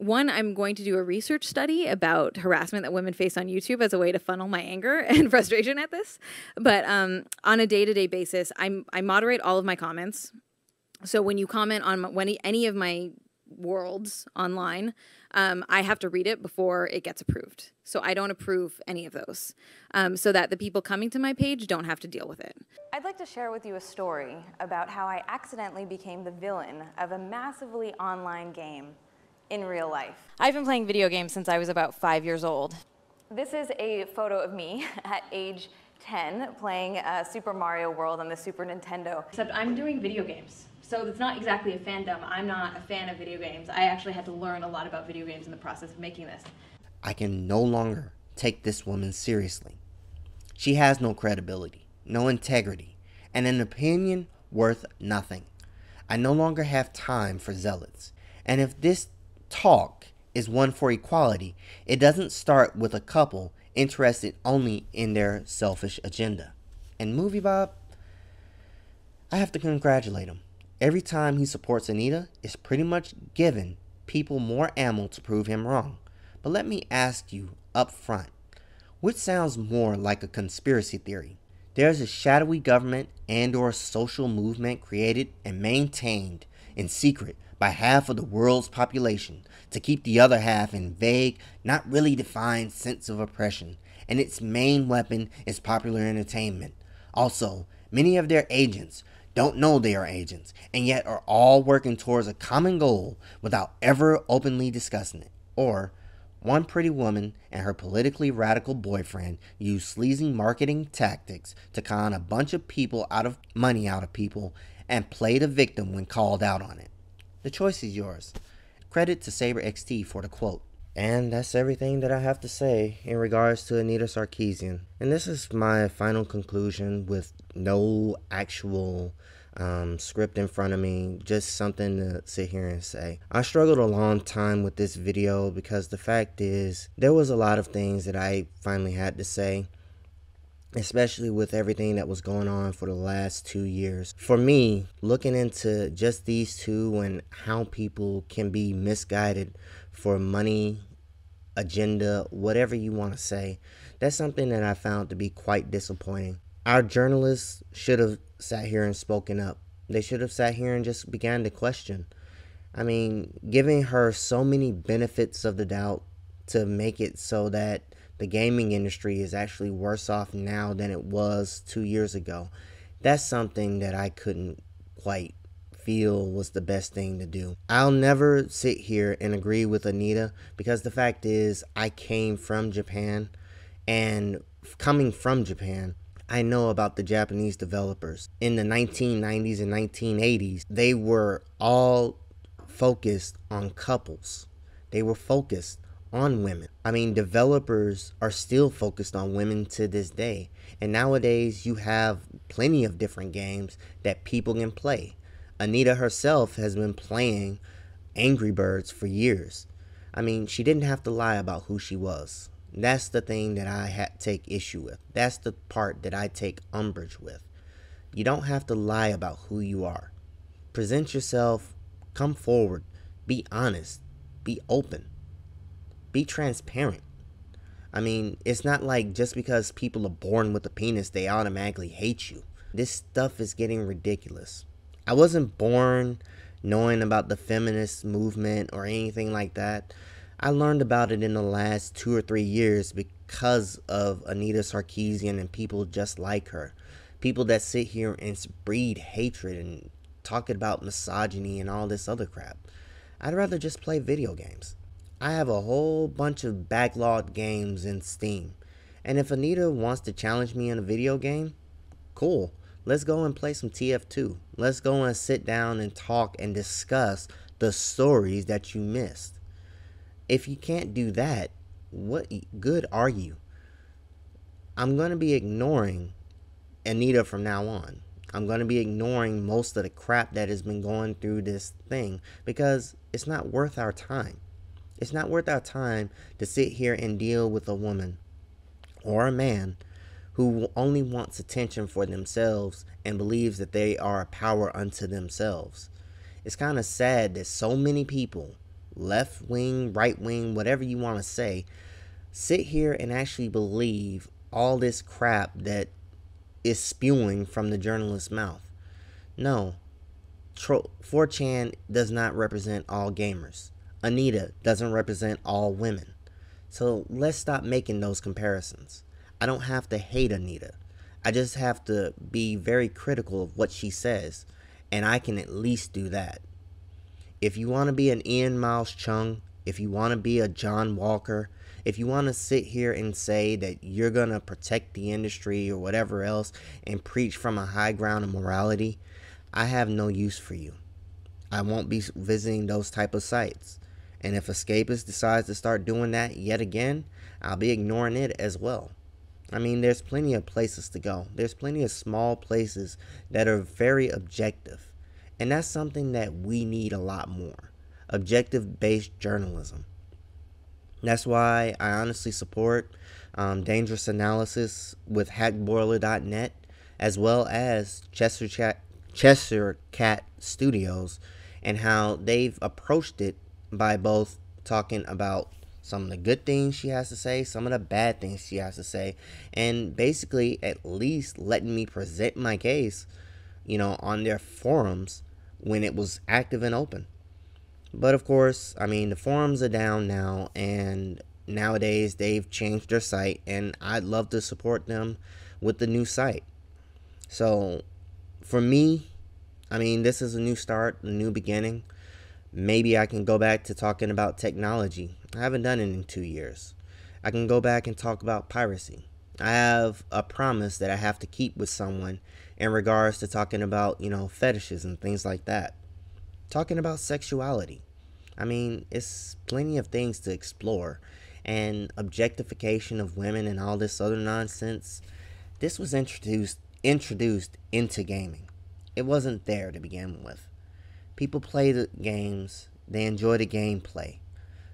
One, I'm going to do a research study about harassment that women face on YouTube as a way to funnel my anger and frustration at this. But on a day-to-day basis, I moderate all of my comments. So when you comment on any of my worlds online, I have to read it before it gets approved. So I don't approve any of those, so that the people coming to my page don't have to deal with it. I'd like to share with you a story about how I accidentally became the villain of a massively online game in real life. I've been playing video games since I was about 5 years old. This is a photo of me at age 10 playing Super Mario World on the Super Nintendo. Except I'm doing video games. So it's not exactly a fandom. I'm not a fan of video games. I actually had to learn a lot about video games in the process of making this. I can no longer take this woman seriously. She has no credibility, no integrity, and an opinion worth nothing. I no longer have time for zealots. And if this talk is one for equality, it doesn't start with a couple interested only in their selfish agenda. And Moviebob, I have to congratulate him. Every time he supports Anita, it's pretty much giving people more ammo to prove him wrong. But let me ask you up front, which sounds more like a conspiracy theory? There's a shadowy government and or social movement created and maintained in secret by half of the world's population to keep the other half in vague, not really defined sense of oppression, and its main weapon is popular entertainment. Also, many of their agents don't know they are agents, and yet are all working towards a common goal without ever openly discussing it. Or, one pretty woman and her politically radical boyfriend use sleazy marketing tactics to con a bunch of people out of money out of people and play the victim when called out on it. The choice is yours. Credit to SaberXT for the quote. And that's everything that I have to say in regards to Anita Sarkeesian. And this is my final conclusion with no actual script in front of me, just something to sit here and say. I struggled a long time with this video because the fact is there was a lot of things that I finally had to say, especially with everything that was going on for the last 2 years. For me, looking into just these two and how people can be misguided for money, agenda, whatever you want to say, that's something that I found to be quite disappointing. Our journalists should have sat here and spoken up. They should have sat here and just began to question. I mean, giving her so many benefits of the doubt to make it so that the gaming industry is actually worse off now than it was 2 years ago. That's something that I couldn't quite feel was the best thing to do. I'll never sit here and agree with Anita because the fact is I came from Japan, and coming from Japan, I know about the Japanese developers. In the 1990s and 1980s, they were all focused on couples. They were focused on women. I mean, developers are still focused on women to this day. And nowadays, you have plenty of different games that people can play. Anita herself has been playing Angry Birds for years. I mean, she didn't have to lie about who she was. That's the thing that I take issue with. That's the part that I take umbrage with. You don't have to lie about who you are. Present yourself, come forward, be honest, be open, be transparent. I mean, it's not like just because people are born with a penis, they automatically hate you. This stuff is getting ridiculous. I wasn't born knowing about the feminist movement or anything like that. I learned about it in the last 2 or 3 years because of Anita Sarkeesian and people just like her. People that sit here and breed hatred and talk about misogyny and all this other crap. I'd rather just play video games. I have a whole bunch of backlogged games in Steam. And if Anita wants to challenge me in a video game, cool. Let's go and play some TF2. Let's go and sit down and talk and discuss the stories that you missed. If you can't do that, what good are you? I'm going to be ignoring Anita from now on. I'm going to be ignoring most of the crap that has been going through this thing because it's not worth our time. It's not worth our time to sit here and deal with a woman or a man who only wants attention for themselves and believes that they are a power unto themselves. It's kind of sad that so many people left wing, right wing, whatever you want to say, sit here and actually believe all this crap that is spewing from the journalist's mouth. No, 4chan does not represent all gamers. Anita doesn't represent all women. So let's stop making those comparisons. I don't have to hate Anita. I just have to be very critical of what she says, and I can at least do that. If you want to be an Ian Miles Chung, if you want to be a John Walker, if you want to sit here and say that you're going to protect the industry or whatever else and preach from a high ground of morality, I have no use for you. I won't be visiting those type of sites. And if Escapist decides to start doing that yet again, I'll be ignoring it as well. I mean, there's plenty of places to go. There's plenty of small places that are very objective. And that's something that we need a lot more. Objective-based journalism. That's why I honestly support Dangerous Analysis with hackboiler.net, as well as Cheshire Cat Studios, and how they've approached it by both talking about some of the good things she has to say, some of the bad things she has to say, and basically at least letting me present my case, you know, on their forums when it was active and open. But of course, I mean, the forums are down now, and nowadays they've changed their site, and I'd love to support them with the new site. So for me, I mean, this is a new start, a new beginning. Maybe I can go back to talking about technology. I haven't done it in 2 years. I can go back and talk about piracy. I have a promise that I have to keep with someone in regards to talking about, you know, fetishes and things like that. Talking about sexuality. I mean, it's plenty of things to explore. And objectification of women and all this other nonsense. This was introduced into gaming. It wasn't there to begin with. People play the games, they enjoy the gameplay.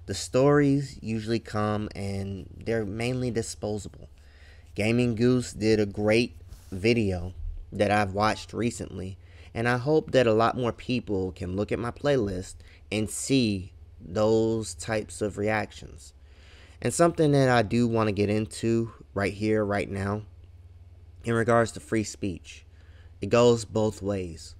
The stories usually come and they're mainly disposable. Gaming Goose did a great video that I've watched recently, and I hope that a lot more people can look at my playlist and see those types of reactions. And something that I do want to get into right here, right now, in regards to free speech. It goes both ways.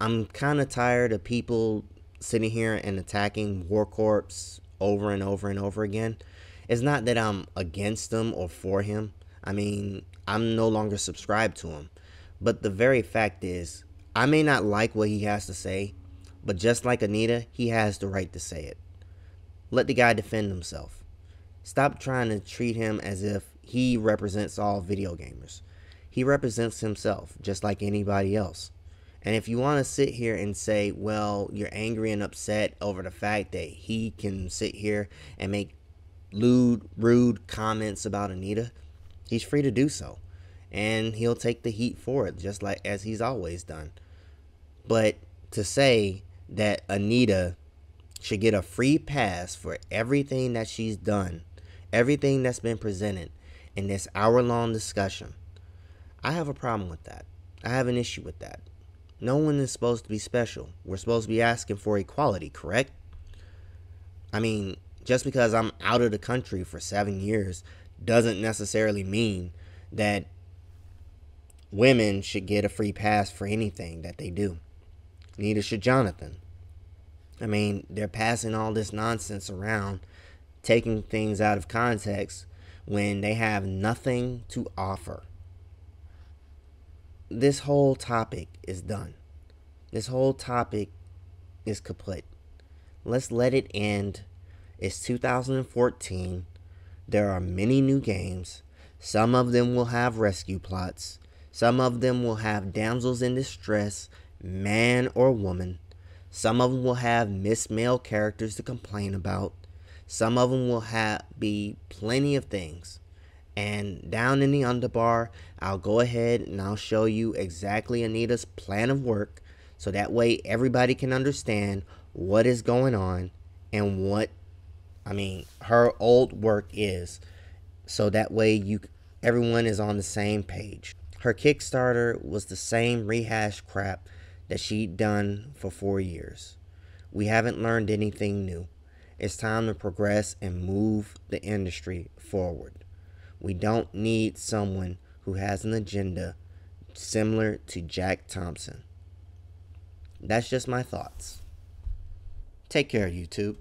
I'm kind of tired of people sitting here and attacking War Corps over and over and over again. It's not that I'm against him or for him. I mean, I'm no longer subscribed to him. But the very fact is, I may not like what he has to say, but just like Anita, he has the right to say it. Let the guy defend himself. Stop trying to treat him as if he represents all video gamers. He represents himself just like anybody else. And if you want to sit here and say, well, you're angry and upset over the fact that he can sit here and make rude comments about Anita, he's free to do so. And he'll take the heat for it, just like as he's always done. But to say that Anita should get a free pass for everything that she's done, everything that's been presented in this hour-long discussion, I have a problem with that. I have an issue with that. No one is supposed to be special. We're supposed to be asking for equality, correct? I mean, just because I'm out of the country for 7 years doesn't necessarily mean that women should get a free pass for anything that they do. Neither should Jonathan. I mean, they're passing all this nonsense around, taking things out of context when they have nothing to offer. This whole topic is done. This whole topic is kaput. Let's let it end. It's 2014. There are many new games. Some of them will have rescue plots. Some of them will have damsels in distress, man or woman. Some of them will have missed male characters to complain about. Some of them will be plenty of things. And down in the underbar, I'll go ahead and I'll show you exactly Anita's plan of work, so that way everybody can understand what is going on and what, her old work is. So that way everyone is on the same page. Her Kickstarter was the same rehashed crap that she'd done for 4 years. We haven't learned anything new. It's time to progress and move the industry forward. We don't need someone who has an agenda similar to Jack Thompson. That's just my thoughts. Take care, YouTube.